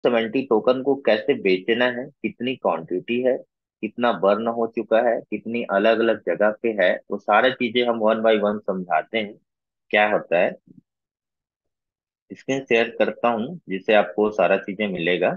70 token को कैसे बेचना है, कितनी क्वांटिटी है, कितना बर्न हो चुका है, कितनी अलग अलग जगह पे है, वो सारी चीजें हम वन बाय वन समझाते हैं। क्या होता है, स्क्रीन शेयर करता हूँ जिससे आपको सारा चीजें मिलेगा।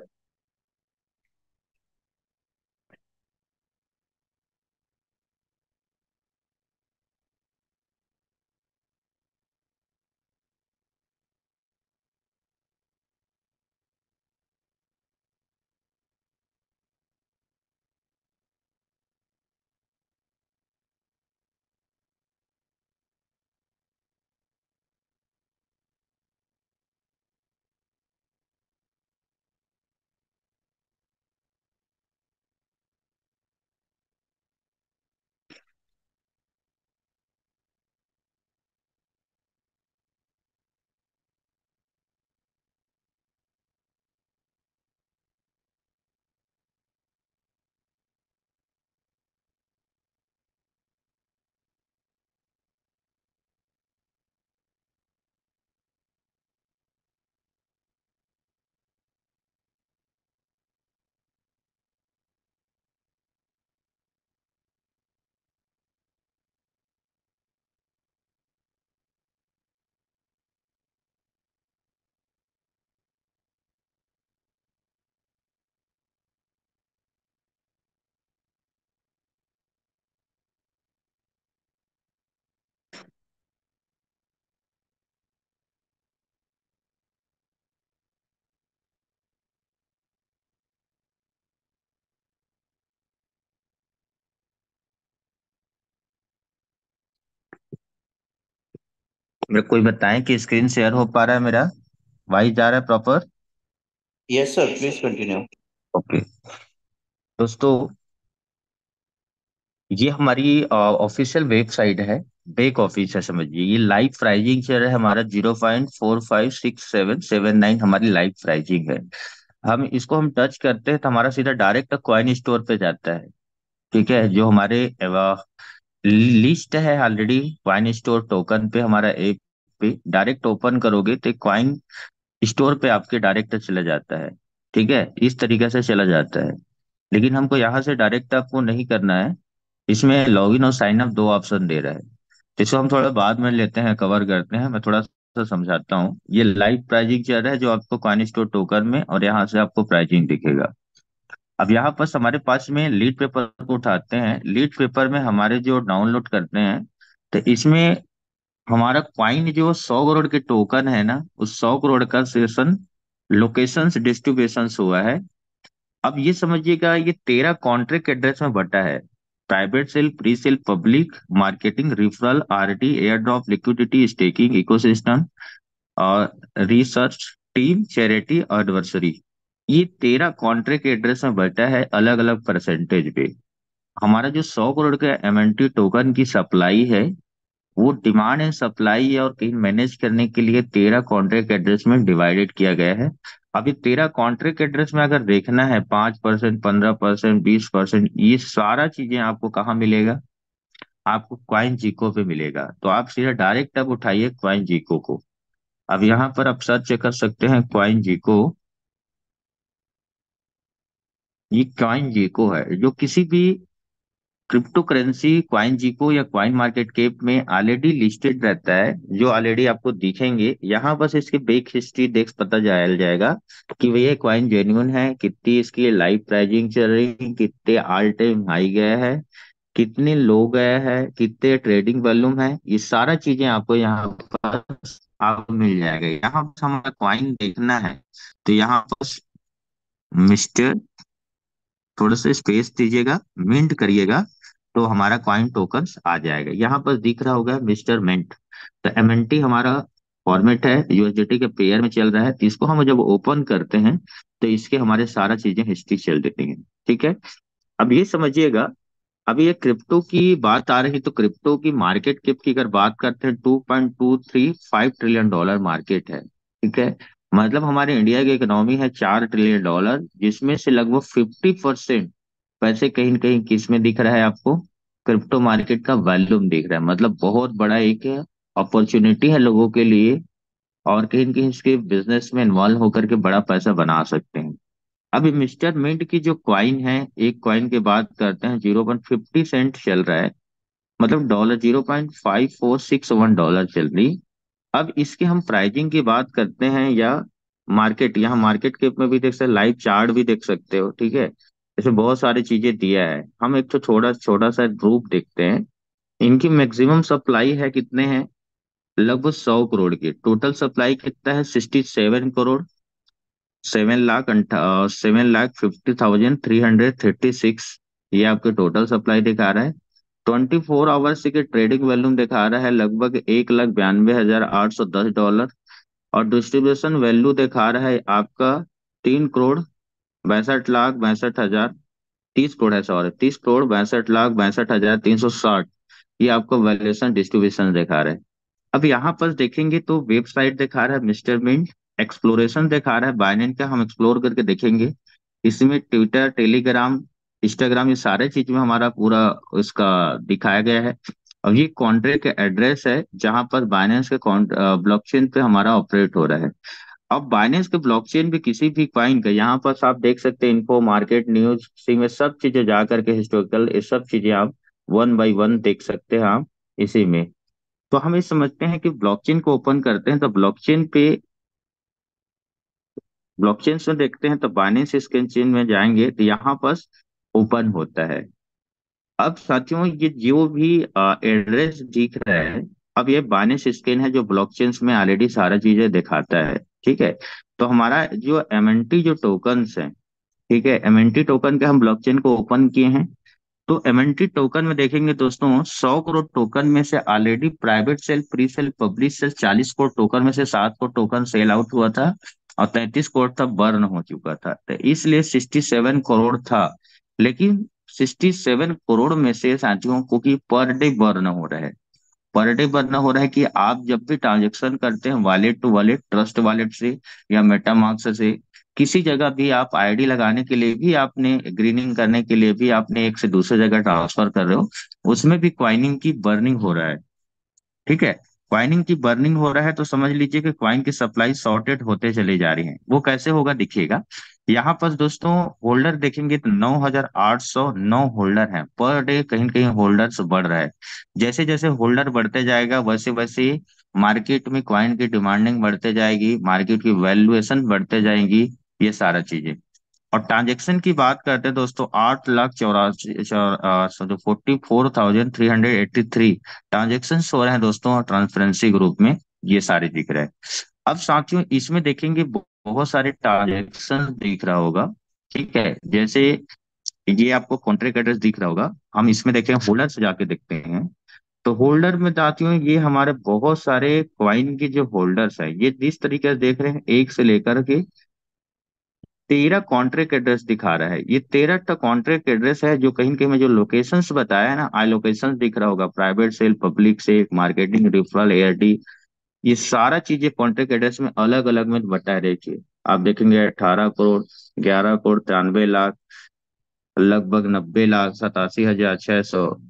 मेरे कोई बताएं कि स्क्रीन शेयर हो पा रहा है मेरा, वाइस जा रहा है proper? Yes sir, please continue. Okay दोस्तों, ये हमारी ऑफिशियल वेबसाइट है। बेक ऑफिस है, समझिए ये लाइव प्राइजिंग चल रहा है हमारा। 0.456779 हमारी लाइव प्राइजिंग है। हम टच करते हैं तो हमारा सीधा डायरेक्ट कॉइन स्टोर पे जाता है। ठीक है, जो हमारे लिस्ट है ऑलरेडी क्वाइन स्टोर टोकन पे, हमारा ऐप पे डायरेक्ट ओपन करोगे तो क्वाइन स्टोर पे आपके डायरेक्ट चला जाता है। ठीक है, इस तरीके से चला जाता है। लेकिन हमको यहाँ से डायरेक्ट आपको नहीं करना है। इसमें लॉगिन और साइन अप दो ऑप्शन दे रहा है। इसको हम थोड़ा बाद में लेते हैं, कवर करते हैं। मैं थोड़ा सा समझाता हूँ। ये लाइव प्राइजिंग चल रहा है जो आपको कॉइन स्टोर टोकन में, और यहाँ से आपको प्राइजिंग दिखेगा। अब यहाँ पर हमारे पास में लीड पेपर को उठाते हैं। लीड पेपर में हमारे जो डाउनलोड करते हैं, तो इसमें हमारा क्वाइन जो 100 करोड़ के टोकन है ना, उस 100 करोड़ का सेशन लोकेशंस डिस्ट्रीब्यूशंस हुआ है। अब ये समझिएगा, ये 13 कॉन्ट्रैक्ट एड्रेस में बटा है। Private sale, pre sale, public marketing, referral, RD, air drop, liquidity, staking, ecosystem और रिसर्च टीम, चैरिटी और एडवर्सरी। ये 13 कॉन्ट्रैक्ट एड्रेस में बटा है, अलग अलग परसेंटेज पे। हमारा जो 100 करोड़ का एमएनटी टोकन की सप्लाई है, वो डिमांड एंड सप्लाई और कहीं मैनेज करने के लिए 13 कॉन्ट्रैक्ट एड्रेस में डिवाइडेड किया गया है। अभी 13 कॉन्ट्रैक्ट एड्रेस में अगर देखना है, 5%, 15%, 20%, ये सारा चीजें आपको कहाँ मिलेगा? आपको क्वाइन जीको पे मिलेगा। तो आप सीधा डायरेक्ट अब उठाइए क्वाइन जीको को। अब यहाँ पर आप सर्च कर सकते हैं क्वाइन जीको। ये क्वाइन जीको है जो किसी भी क्रिप्टो करेंसी क्वाइन जीको या क्वाइन मार्केट कैप में ऑलरेडी लिस्टेड रहता है, जो ऑलरेडी आपको दिखेंगे यहाँ। बस इसकी बेक हिस्ट्री देख पता चल जाएगा कि भैया क्वाइन जेन्युइन है, कितनी इसकी लाइव प्राइजिंग चल रही है, कितने ऑल टाइम हाई गया है, कितने लो गया है, कितने ट्रेडिंग वॉल्यूम है। ये सारा चीजें आपको यहाँ पर आपको मिल जाएगा। यहाँ पर हमारा क्वाइन देखना है तो यहाँ पर मिस्टर, थोड़ा सा स्पेस दीजिएगा, मिंट करिएगा, तो हमारा कॉइन टोकन्स आ जाएगा। यहाँ पर दिख रहा होगा मिस्टर मिंट। तो एमएनटी हमारा फॉर्मेट है, यूएसडीटी के पेयर में चल रहा है। तो इसको हम जब ओपन करते हैं तो इसके हमारे सारा चीजें हिस्ट्री चल देती हैं। ठीक है, अब ये समझिएगा, अभी ये क्रिप्टो की बात आ रही, तो क्रिप्टो की मार्केट कैप की अगर बात करते हैं, 2.235 ट्रिलियन डॉलर मार्केट है। ठीक है, मतलब हमारे इंडिया की इकोनॉमी है 4 ट्रिलियन डॉलर, जिसमें से लगभग 50% पैसे कहीं न कहीं किस में दिख रहा है आपको? क्रिप्टो मार्केट का वॉल्यूम दिख रहा है। मतलब बहुत बड़ा एक अपॉर्चुनिटी है लोगों के लिए और कहीं न कहीं इसके बिजनेस में इन्वॉल्व होकर के बड़ा पैसा बना सकते हैं। अभी मिस्टर मिंट की जो क्वाइन है, एक क्वाइन की बात करते हैं, 0.50 सेंट चल रहा है, मतलब डॉलर, $0.5461 चल रही। अब इसके हम प्राइजिंग की बात करते हैं, या मार्केट, यहाँ मार्केट के में भी देख सकते, लाइव चार्ट भी देख सकते हो, ठीक है। ऐसे बहुत सारी चीजें दिया है। हम एक तो छोटा छोटा सा ग्रुप देखते हैं। इनकी मैक्सिमम सप्लाई है कितने हैं, लगभग 100 करोड़ की। टोटल सप्लाई कितना है, 67 करोड़, 7,50,336। ये आपके टोटल सप्लाई दिखा रहा है। 24 आवर्स के ट्रेडिंग वॉल्यूम दिखा रहा है लगभग 1,92,810 डॉलर। और डिस्ट्रीब्यूशन वैल्यू दिखा रहा है आपका 3,62,62,हजार, 30 करोड़ है, सॉरी, 30,62,62,360। ये आपको वैल्यूएशन डिस्ट्रीब्यूशन दिखा रहा है। अब यहाँ पर देखेंगे तो वेबसाइट दिखा रहा है मिस्टर मिंट, एक्सप्लोरेशन दिखा रहा है बाइनेंस का, हम एक्सप्लोर करके देखेंगे। इसमें ट्विटर, टेलीग्राम, इंस्टाग्राम, ये सारे चीज में हमारा पूरा इसका दिखाया गया है। और ये कॉन्ट्रैक्ट एड्रेस है जहां पर बाइनेंस के ब्लॉकचेन पे हमारा ऑपरेट हो रहा है। अब बाइनेंस के ब्लॉकचेन पे किसी भी कॉइन का यहाँ पर आप देख सकते हैं, इन्फो, मार्केट, न्यूज, सी में सब चीजें जा करके हिस्टोरिकल, ये सब चीजें आप वन बाय वन देख सकते हैं आप इसी में। तो हम ये समझते हैं कि ब्लॉकचेन को ओपन करते हैं तो ब्लॉकचेन में देखते हैं तो बाइनेंस स्कैन चेन में जाएंगे तो यहाँ पर ओपन होता है। अब साथियों, ये जो भी एड्रेस दिख रहा है, अब ये बाइनेंस स्कैन है जो ब्लॉकचेन में ऑलरेडी सारा चीजें दिखाता है, ठीक है। तो हमारा जो एमएनटी जो टोकन्स है, ठीक है, एमएनटी टोकन के हम ब्लॉकचेन को ओपन किए हैं। तो एमएनटी टोकन में देखेंगे दोस्तों, 100 करोड़ टोकन में से already private sale, pre sale, public sale, 40 crore token में से 7 करोड़ टोकन सेल आउट हुआ था। और 33 करोड़ तक बर्न हो चुका था, तो इसलिए 67 करोड़ था। लेकिन 67 करोड़ में से साथियों को कि पर डे बर्न हो रहा है, पर डे बर्न हो रहा है कि आप जब भी ट्रांजेक्शन करते हैं wallet to wallet, trust wallet से या मेटामास्क से, किसी जगह भी आप आईडी लगाने के लिए भी आपने, ग्रीनिंग करने के लिए भी आपने एक से दूसरे जगह ट्रांसफर कर रहे हो, उसमें भी क्वाइनिंग की बर्निंग हो रहा है, ठीक है। क्वाइनिंग की बर्निंग हो रहा है तो समझ लीजिए कि क्वाइन की सप्लाई शॉर्टेड होते चली जा रही है। वो कैसे होगा दिखिएगा। यहाँ पर दोस्तों होल्डर देखेंगे तो 9,809 होल्डर हैं पर डे, कहीं कहीं होल्डर्स बढ़ रहा है। जैसे जैसे होल्डर बढ़ते जाएगा वैसे वैसे मार्केट में क्वाइन की डिमांडिंग बढ़ते जाएगी, मार्केट की वैल्यूएशन बढ़ते जाएगी, ये सारा चीजें। और ट्रांजेक्शन की बात करते हैं दोस्तों, 8,84, जो 44,383 ट्रांजेक्शन हो रहे हैं दोस्तों ट्रांसपेरेंसी ग्रुप में, ये सारे दिख रहे हैं। अब साथियों इसमें देखेंगे बहुत सारे ट्रांजेक्शन दिख रहा होगा, ठीक है। जैसे ये आपको कॉन्ट्रैक्ट एड्रेस दिख रहा होगा, हम इसमें देखें, होल्डर से जाके देखते हैं। तो होल्डर में साथियों ये हमारे बहुत सारे क्वाइन के जो होल्डर्स है, ये जिस तरीके से देख रहे हैं, एक से लेकर के 13 कॉन्ट्रैक्ट एड्रेस दिखा रहा है। ये 13 कॉन्ट्रैक्ट एड्रेस है जो कहीं कहीं में जो लोकेशंस बताया है ना, आई लोकेशन दिख रहा होगा, प्राइवेट सेल, पब्लिक से, मार्केटिंग, रेफरल, एआरडी, ये सारा चीजें कॉन्ट्रैक्ट एड्रेस में अलग अलग में बताए रखिए। आप देखेंगे 18 करोड़, 11 करोड़ 93 लाख, लगभग 90 लाख, 87,600,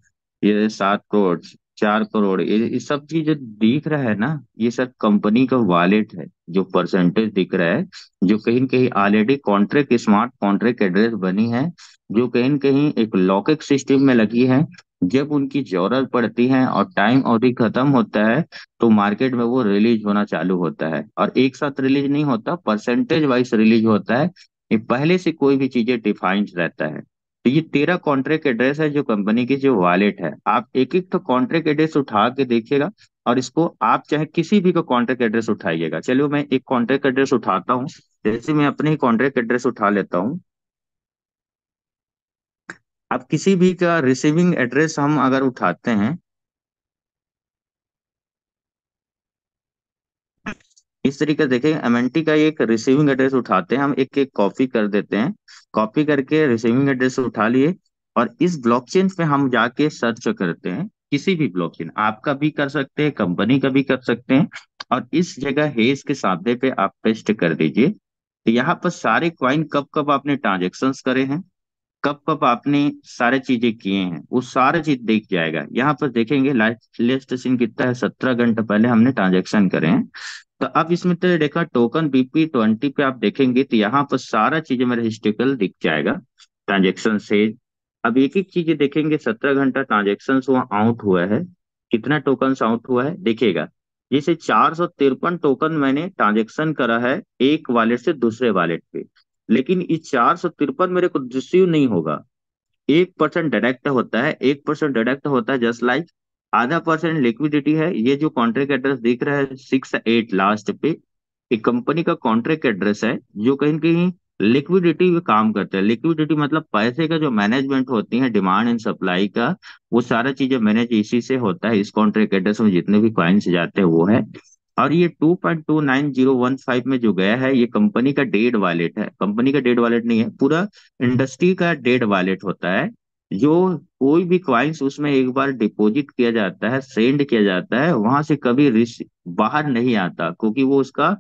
ये 7 करोड़, 4 करोड़, ये सब चीज जो दिख रहा है ना, ये सब कंपनी का वॉलेट है। जो परसेंटेज दिख रहा है, जो कहीं न कहीं already contract, smart contract address बनी है, जो कहीं न कहीं एक लॉकिंग सिस्टम में लगी है। जब उनकी जरूरत पड़ती है और टाइम अवधि खत्म होता है, तो मार्केट में वो रिलीज होना चालू होता है। और एक साथ रिलीज नहीं होता, परसेंटेज वाइज रिलीज होता है। ये पहले से कोई भी चीजें डिफाइंड रहता है। तो ये 13 कॉन्ट्रैक्ट एड्रेस है जो कंपनी की जो वॉलेट है। आप एक एक तो कॉन्ट्रैक्ट एड्रेस उठा के देखिएगा, और इसको आप चाहे किसी भी का कॉन्ट्रैक्ट एड्रेस उठाइएगा। चलिए मैं एक कॉन्ट्रैक्ट एड्रेस उठाता हूँ, जैसे मैं अपने ही कॉन्ट्रैक्ट एड्रेस उठा लेता हूँ। आप किसी भी का रिसीविंग एड्रेस हम अगर उठाते हैं, इस तरीके से देखें, एमएनटी का एक रिसीविंग एड्रेस उठाते हैं, हम एक एक कॉपी कर देते हैं। कॉपी करके रिसीविंग एड्रेस उठा लिए, और इस ब्लॉकचेन पे हम जाके सर्च करते हैं। किसी भी ब्लॉकचेन, आपका भी कर सकते हैं, कंपनी का भी कर सकते हैं। और इस जगह हेज के सामने पे आप पेस्ट कर दीजिए। तो यहाँ पर सारे क्वाइन कब कब आपने ट्रांजेक्शन्स करे हैं, कब कब आपने सारे चीजें किए हैं, वो सारा चीज दिख जाएगा। यहाँ पर देखेंगे लास्ट सीन कितना है, 17 घंटे पहले हमने ट्रांजेक्शन करे हैं। तो अब इसमें तो देखा टोकन BP20 पे आप देखेंगे तो यहाँ पर सारा चीजें मेरा हिस्ट्रिकल दिख जाएगा ट्रांजेक्शन से। अब एक एक चीजें देखेंगे, 17 घंटा ट्रांजेक्शन हुआ, आउट हुआ है, कितना टोकन आउट हुआ है देखिएगा। जैसे 453 टोकन मैंने ट्रांजेक्शन करा है एक वॉलेट से दूसरे वॉलेट पे, लेकिन ये 453 मेरे को रिसीव नहीं होगा। 1% डायरेक्ट होता है, 1% डायरेक्ट होता है, जस्ट लाइक आधा परसेंट लिक्विडिटी है। ये जो कॉन्ट्रैक्ट एड्रेस दिख रहा है 6 8 लास्ट पे, एक कंपनी का कॉन्ट्रैक्ट एड्रेस है जो कहीं न कहीं लिक्विडिटी में काम करता है। लिक्विडिटी मतलब पैसे का जो मैनेजमेंट होती है, डिमांड एंड सप्लाई का, वो सारा चीजें मैनेज इसी से होता है। इस कॉन्ट्रैक्ट एड्रेस में जितने भी क्लाइंट्स जाते हैं वो है। और ये 2.29015 में जो गया है, ये कंपनी का डेड वॉलेट है, कंपनी का डेड वॉलेट नहीं है, पूरा इंडस्ट्री का डेड वॉलेट होता है। जो कोई भी क्वाइंस उसमें एक बार डिपॉजिट किया जाता है, सेंड किया जाता है, वहां से कभी बाहर नहीं आता, क्योंकि वो उसका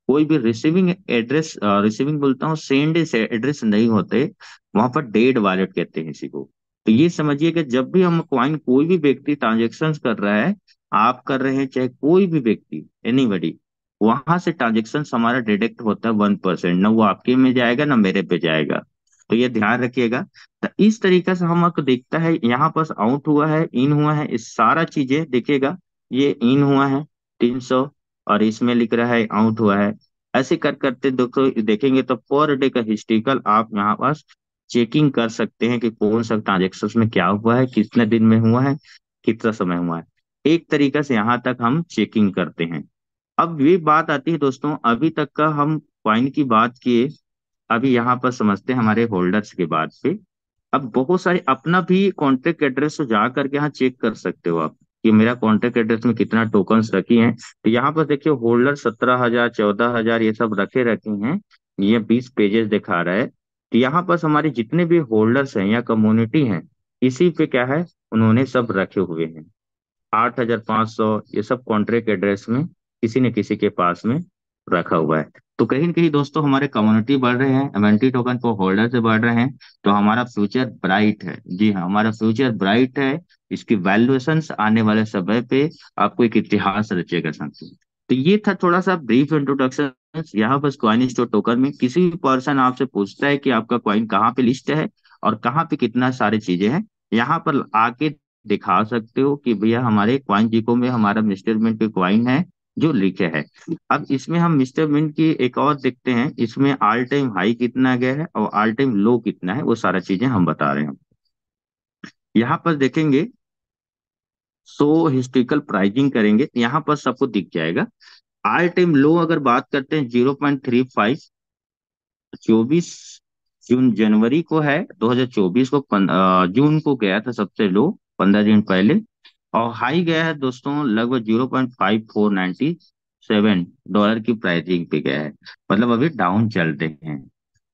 कोई भी रिसीविंग एड्रेस, रिसीविंग बोलता हूँ, सेंड एड्रेस नहीं होते, वहां पर डेड वॉलेट कहते हैं इसी को। तो ये समझिए कि जब भी हम क्वाइन, कोई भी व्यक्ति ट्रांजेक्शन कर रहा है, आप कर रहे हैं चाहे कोई भी व्यक्ति, एनीबडी, वहां से ट्रांजेक्शन हमारा डिडक्ट होता है 1%, ना वो आपके में जाएगा ना मेरे पे जाएगा। तो ये ध्यान रखिएगा। तो इस तरीके से हमको दिखता है, यहाँ पास आउट हुआ है, इन हुआ है, इस सारा चीजें देखिएगा। ये इन हुआ है 300, और इसमें लिख रहा है आउट हुआ है। ऐसे कर करते दोस्तों देखेंगे तो पर डे का हिस्ट्रिकल आप यहाँ पास चेकिंग कर सकते हैं कि कौन सा ट्रांजेक्शन में क्या हुआ है, कितने दिन में हुआ है, कितना समय हुआ है। एक तरीका से यहाँ तक हम चेकिंग करते हैं। अब ये बात आती है दोस्तों, अभी तक का हम क्वाइन की बात किए, अभी यहाँ पर समझते हैं हमारे होल्डर्स के बात पे। अब बहुत सारे अपना भी कॉन्टेक्ट एड्रेस से जा करके यहाँ चेक कर सकते हो आप कि मेरा कॉन्टेक्ट एड्रेस में कितना टोकन्स रखी हैं। तो यहाँ पर देखिए होल्डर 17,000 14,000 ये सब रखे रखे हैं। ये 20 पेजेस दिखा रहा है। तो यहाँ पर हमारे जितने भी होल्डर्स हैं या कम्युनिटी हैं, इसी पे क्या है, उन्होंने सब रखे हुए हैं। 8,500 ये सब कॉन्ट्रैक्ट एड्रेस में किसी न किसी के पास में रखा हुआ है। तो कहीं न कहीं दोस्तों हमारे कम्युनिटी बढ़ रहे हैं, एमएनटी टोकन को होल्डर से बढ़ रहे हैं, तो हमारा फ्यूचर ब्राइट है। जी हाँ, हमारा फ्यूचर ब्राइट है। इसकी वैल्यूएशंस आने वाले समय पे आपको एक इतिहास रचेगा साथियों। तो ये था थोड़ा सा ब्रीफ इंट्रोडक्शन। यहाँ बस कॉइन स्टोर टोकन में किसी भी पर्सन आपसे पूछता है कि आपका कॉइन कहाँ पे लिस्ट है और कहाँ पे कितना सारी चीजें हैं, यहाँ पर आके दिखा सकते हो कि भैया हमारे क्वाइन जीको में हमारा मिस्टर मिंट के क्वाइन है जो लिखे है। अब इसमें हम मिस्टर मिंट की एक और देखते हैं, इसमें ऑल टाइम हाई कितना गया है और ऑल टाइम लो कितना है, वो सारा चीजें हम बता रहे हैं। यहाँ पर देखेंगे, सो हिस्ट्रिकल प्राइजिंग करेंगे तो यहाँ पर सबको दिख जाएगा। ऑल टाइम लो अगर बात करते हैं 0.35, 24 जनवरी को है 2024 को, जून को गया था सबसे लो 15 दिन पहले। और हाई गया है दोस्तों लगभग 0.5497 डॉलर की प्राइसिंग पे गया है। मतलब अभी डाउन चलते हैं।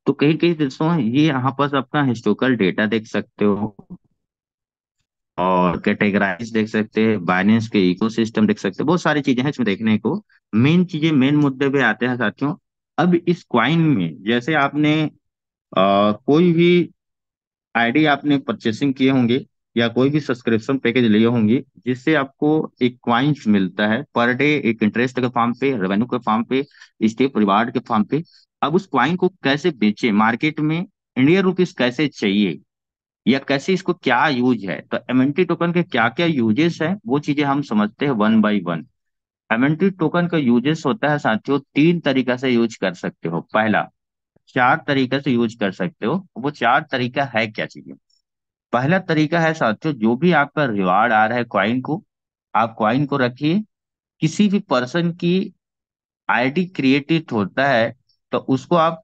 तो कहीं कहीं दोस्तों ये यहाँ पर अपना हिस्टोरिकल डेटा देख सकते हो, और कैटेगराइज देख सकते हैं, बाइनेंस के इकोसिस्टम देख सकते हैं, बहुत सारी चीजें हैं इसमें देखने को। मेन चीजें, मेन मुद्दे पे आते हैं साथियों। अब इस क्वाइन में जैसे आपने कोई भी आईडी आपने परचेसिंग किए होंगे या कोई भी सब्सक्रिप्शन पैकेज लिए होंगे, जिससे आपको एक क्वाइंस मिलता है पर डे, एक इंटरेस्ट के फॉर्म पे, रेवेन्यू के फॉर्म पे, स्टेप रिवार्ड के फॉर्म पे। अब उस क्वाइन को कैसे बेचे मार्केट में, इंडियन रुपीस कैसे चाहिए, या कैसे इसको क्या यूज है, तो एमएनटी टोकन के क्या क्या यूजेस है वो चीजें हम समझते हैं one by one. MNT token का यूजेस होता है साथियों, 3 तरीका से यूज कर सकते हो। पहला, 4 तरीके से यूज कर सकते हो। वो 4 तरीका है क्या चीजें? पहला तरीका है साथियों, जो भी आपका रिवार्ड आ रहा है क्वाइन को, आप क्वाइन को रखिए, किसी भी पर्सन की आईडी क्रिएटेड होता है तो उसको आप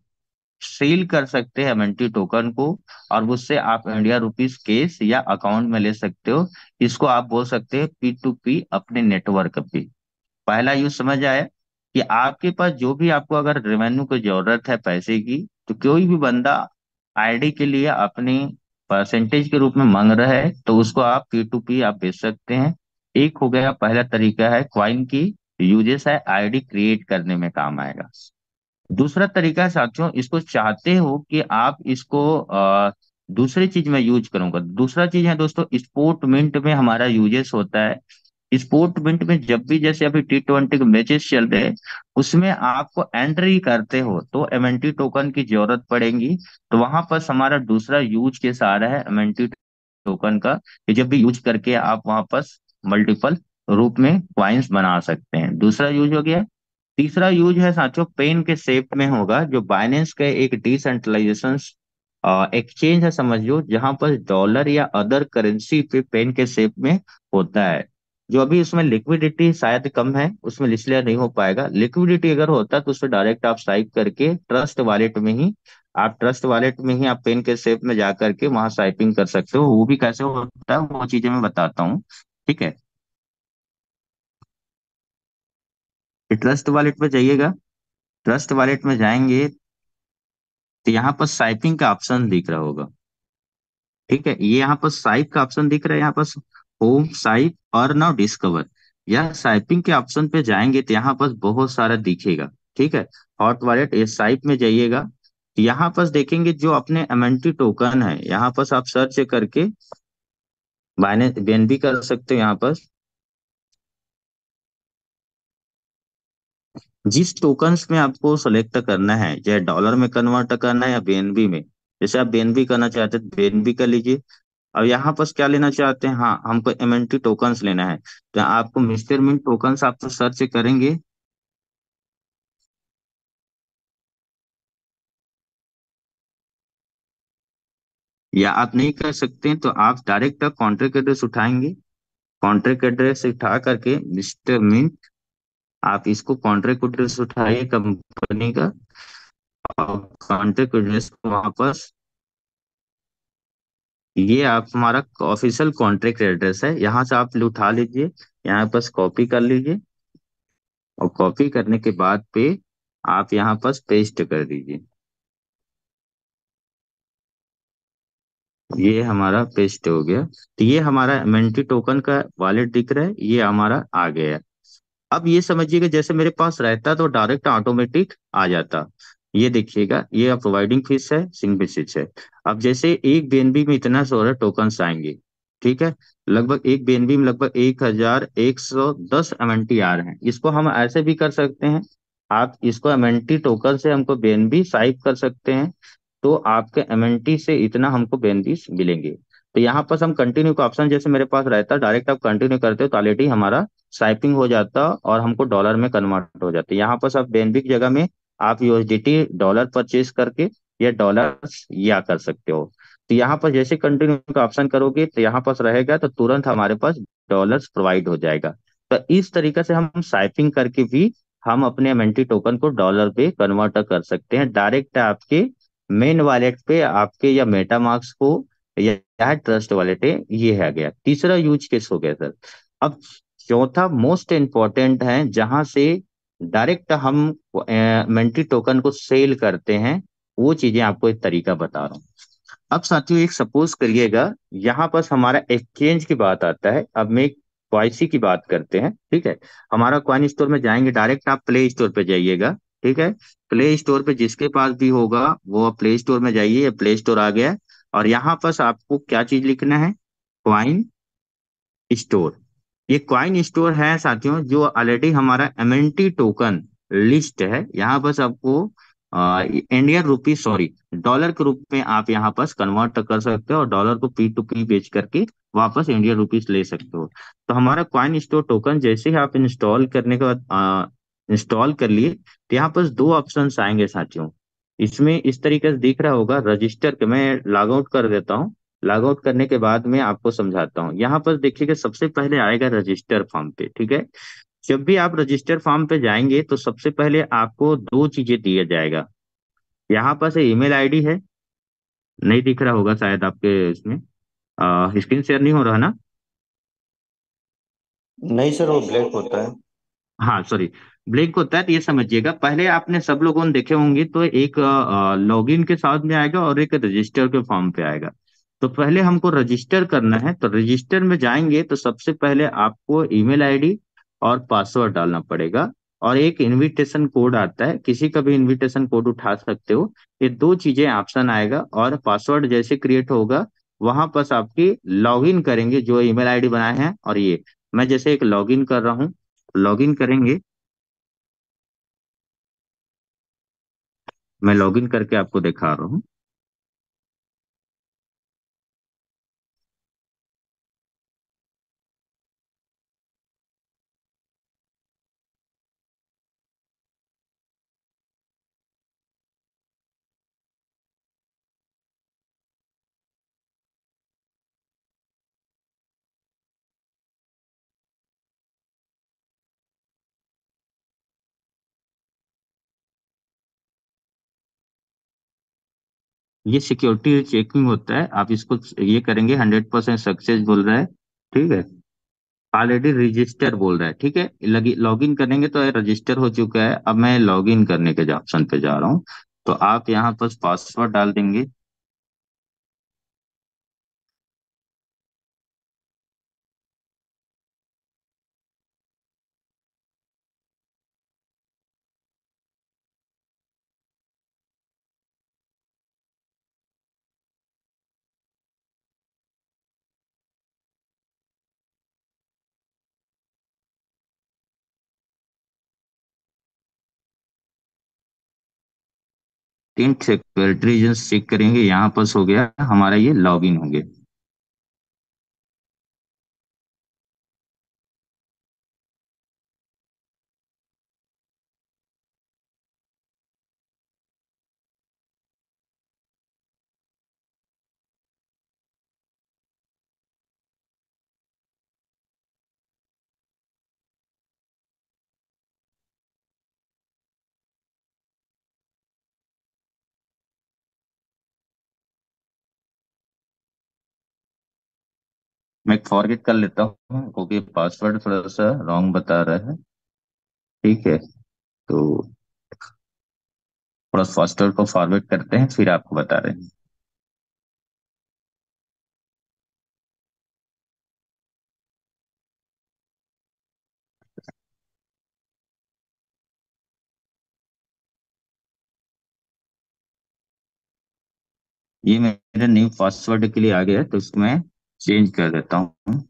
सेल कर सकते हैं एमएनटी टोकन को, और उससे आप इंडिया रुपीस कैश या अकाउंट में ले सकते हो। इसको आप बोल सकते हैं P2P अपने नेटवर्क पे। पहला यूज समझ आया कि आपके पास जो भी आपको अगर रेवेन्यू की जरूरत है पैसे की, तो कोई भी बंदा आईडी के लिए अपनी परसेंटेज के रूप में मांग रहा है तो उसको आप P2P आप बेच सकते हैं। एक हो गया, पहला तरीका है क्वाइन की यूजेस है, आईडी क्रिएट करने में काम आएगा। दूसरा तरीका है साथियों, इसको चाहते हो कि आप इसको दूसरी चीज मैं यूज करूंगा, दूसरा चीज है दोस्तों, स्पोर्ट मिंट में हमारा यूजेस होता है। स्पोर्ट मिंट में जब भी जैसे अभी T20 के मैचेस चल रहे हैं, उसमें आपको एंट्री करते हो तो एमएनटी टोकन की जरूरत पड़ेगी। तो वहां पर हमारा दूसरा यूज केस आ रहा है एमएनटी टोकन का, कि जब भी यूज करके आप वहां पर मल्टीपल रूप में क्वाइंस बना सकते हैं, दूसरा यूज हो गया। तीसरा यूज है साथियों, पेन के शेप में होगा, जो बाइनेंस का एक डिसेंट्रलाइजेशन एक्सचेंज है समझियो, जहां पर डॉलर या अदर करेंसी पे पेन के शेप में होता है। जो अभी उसमें लिक्विडिटी शायद कम है, उसमें इसलिए नहीं हो पाएगा। लिक्विडिटी अगर होता तो उसमें डायरेक्ट आप स्वाइप करके ट्रस्ट वॉलेट में ही आप पेन के शेप में जा करके वहां स्वाइपिंग कर सकते हो। वो भी कैसे होता है वो चीजें मैं बताता हूँ, ठीक है। ट्रस्ट वॉलेट में जाइएगा, ट्रस्ट वॉलेट में जाएंगे तो यहाँ पर स्वाइपिंग का ऑप्शन दिख रहा होगा, ठीक है। ये यहाँ पर स्वाइप का ऑप्शन दिख रहा है, यहाँ पर होम स्वाइप और नाउ डिस्कवर, या स्वाइपिंग के ऑप्शन पे जाएंगे तो यहाँ पर बहुत सारा दिखेगा, ठीक है। हॉट वॉलेट ये स्वाइप में जाइएगा, यहाँ पर देखेंगे जो अपने एमएनटी टोकन है, यहाँ पर आप सर्च करके बाइनेंस बीएनबी कर सकते हो। यहाँ पर जिस टोकन्स में आपको सेलेक्ट करना है, चाहे डॉलर में कन्वर्ट करना है या बीएनबी में, जैसे आप बीएनबी करना चाहते हैं तो बीएनबी कर लीजिए। अब यहाँ पर क्या लेना चाहते हैं, हाँ हमको एमएनटी टोकन्स लेना है, तो आपको मिस्टर मिंट टोकन्स आप तो सर्च करेंगे, या आप नहीं कर सकते हैं तो आप डायरेक्ट कॉन्ट्रैक्ट एड्रेस उठाएंगे। कॉन्ट्रैक्ट एड्रेस उठा करके मिस्टर मिंट, आप इसको कॉन्ट्रैक्ट एड्रेस उठाइए कंपनी का, और कॉन्ट्रैक्ट एड्रेस को वापस, ये आप हमारा ऑफिशियल कॉन्ट्रैक्ट एड्रेस है, यहाँ से आप उठा लीजिए, यहाँ बस कॉपी कर लीजिए, और कॉपी करने के बाद पे आप यहाँ पर पेस्ट कर दीजिए। ये हमारा पेस्ट हो गया, तो ये हमारा एमएनटी टोकन का वॉलेट दिख रहा है, ये हमारा आ गया। अब ये समझिएगा जैसे मेरे पास रहता तो डायरेक्ट ऑटोमेटिक आ जाता। ये देखिएगा, ये प्रोवाइडिंग फीस है, सिंपल है। अब जैसे एक बीएनबी में इतना 16 टोकन्स आएंगे, ठीक है। लगभग एक बीएनबी में लगभग 1110 एमएनटी आ रहे हैं। इसको हम ऐसे भी कर सकते हैं, आप इसको एमएनटी टोकन से हमको बीएनबी स्वाइप कर सकते हैं, तो आपके एमएनटी से इतना हमको बीएनबी मिलेंगे। तो यहाँ पर हम कंटिन्यू का ऑप्शन जैसे मेरे पास रहता, डायरेक्ट आप कंटिन्यू करते हो तो ऑलरेडी हमारा स्वाइपिंग हो जाता और हमको डॉलर में कन्वर्ट हो जाती। यहाँ पर सब बीएनबी की जगह में आप यूएसडीटी डॉलर परचेज करके या डॉलर या कर सकते हो। तो यहाँ पर जैसे कंटिन्यू का ऑप्शन करोगे तो यहाँ पर रहेगा, तो तुरंत हमारे पास डॉलर्स प्रोवाइड हो जाएगा। तो इस तरीके से हम स्वाइपिंग करके भी हम अपने एमएनटी टोकन को डॉलर पे कन्वर्ट कर सकते हैं, डायरेक्ट आपके मेन वॉलेट पे आपके, या मेटामार्क्स को, या ट्रस्ट वॉलेट है। ये है गया तीसरा यूज केस हो गया सर। अब चौथा मोस्ट इम्पोर्टेंट है, जहां से डायरेक्ट हम मेंटी टोकन को सेल करते हैं, वो चीजें आपको एक तरीका बता रहा हूँ। अब साथियों एक सपोज करिएगा, यहाँ पर हमारा एक्सचेंज की बात आता है, अब मैं क्वाइसी की बात करते हैं, ठीक है। हमारा कॉइन स्टोर में जाएंगे, डायरेक्ट आप प्ले स्टोर पे जाइएगा, ठीक है। प्ले स्टोर पे जिसके पास भी होगा वो प्ले स्टोर में जाइए, प्ले स्टोर आ गया। और यहाँ पर आपको क्या चीज लिखना है, क्वाइन स्टोर। ये क्वाइन स्टोर है साथियों, जो ऑलरेडी हमारा एमएनटी टोकन लिस्ट है। यहाँ बस आपको इंडियन रुपी, सॉरी डॉलर के रूप में आप यहाँ पर कन्वर्ट कर सकते हो, और डॉलर को पी टू पी बेच करके वापस इंडियन रुपीस ले सकते हो। तो हमारा क्वाइन स्टोर टोकन जैसे ही आप इंस्टॉल करने के बाद इंस्टॉल कर लिए, तो यहाँ पर दो ऑप्शन आएंगे साथियों। इसमें इस तरीके से दिख रहा होगा रजिस्टर के, मैं लॉग आउट कर देता हूँ। लॉग आउट करने के बाद मैं आपको समझाता हूँ। यहाँ पर देखिएगा सबसे पहले आएगा रजिस्टर फॉर्म पे, ठीक है। जब भी आप रजिस्टर फॉर्म पे जाएंगे तो सबसे पहले आपको दो चीजें दिया जाएगा। यहाँ पर से ईमेल आईडी है, नहीं दिख रहा होगा शायद आपके इसमें, स्क्रीन शेयर नहीं हो रहा ना। नहीं सर, वो ब्लैक होता है। हाँ सॉरी, ब्लैंक होता है, तो ये समझिएगा पहले आपने सब लोगों ने देखे होंगे, तो एक लॉगिन के साथ में आएगा और एक रजिस्टर के फॉर्म पे आएगा। तो पहले हमको रजिस्टर करना है, तो रजिस्टर में जाएंगे तो सबसे पहले आपको ईमेल आईडी और पासवर्ड डालना पड़ेगा, और एक इनविटेशन कोड आता है, किसी का भी इनविटेशन कोड उठा सकते हो। ये दो चीजें ऑप्शन आएगा, और पासवर्ड जैसे क्रिएट होगा वहां पर आपकी लॉगिन करेंगे जो ईमेल आईडी बनाए हैं। और ये मैं जैसे एक लॉगिन कर रहा हूँ, लॉगिन करेंगे। मैं लॉगिन करके आपको दिखा रहा हूँ। ये सिक्योरिटी चेकिंग होता है, आप इसको ये करेंगे 100% सक्सेस बोल रहा है। ठीक है, ऑलरेडी रजिस्टर बोल रहा है। ठीक है, लगी लॉगिन करेंगे तो रजिस्टर हो चुका है। अब मैं लॉगिन करने के ऑप्शन पे जा रहा हूँ, तो आप यहाँ पर पासवर्ड डाल देंगे। तीन सिक्योरिटी रीजन्स चेक करेंगे, यहाँ पर हो गया हमारा, ये लॉगिन हो गया। मैं फॉरगेट कर लेता हूँ क्योंकि पासवर्ड थोड़ा सा रॉन्ग बता रहा है। ठीक है, तो थोड़ा पासवर्ड को फॉरवर्ड करते हैं फिर आपको बता रहे हैं। ये मेरे न्यू पासवर्ड के लिए आ गया है, तो इसको मैं चेंज कर देता हूँ।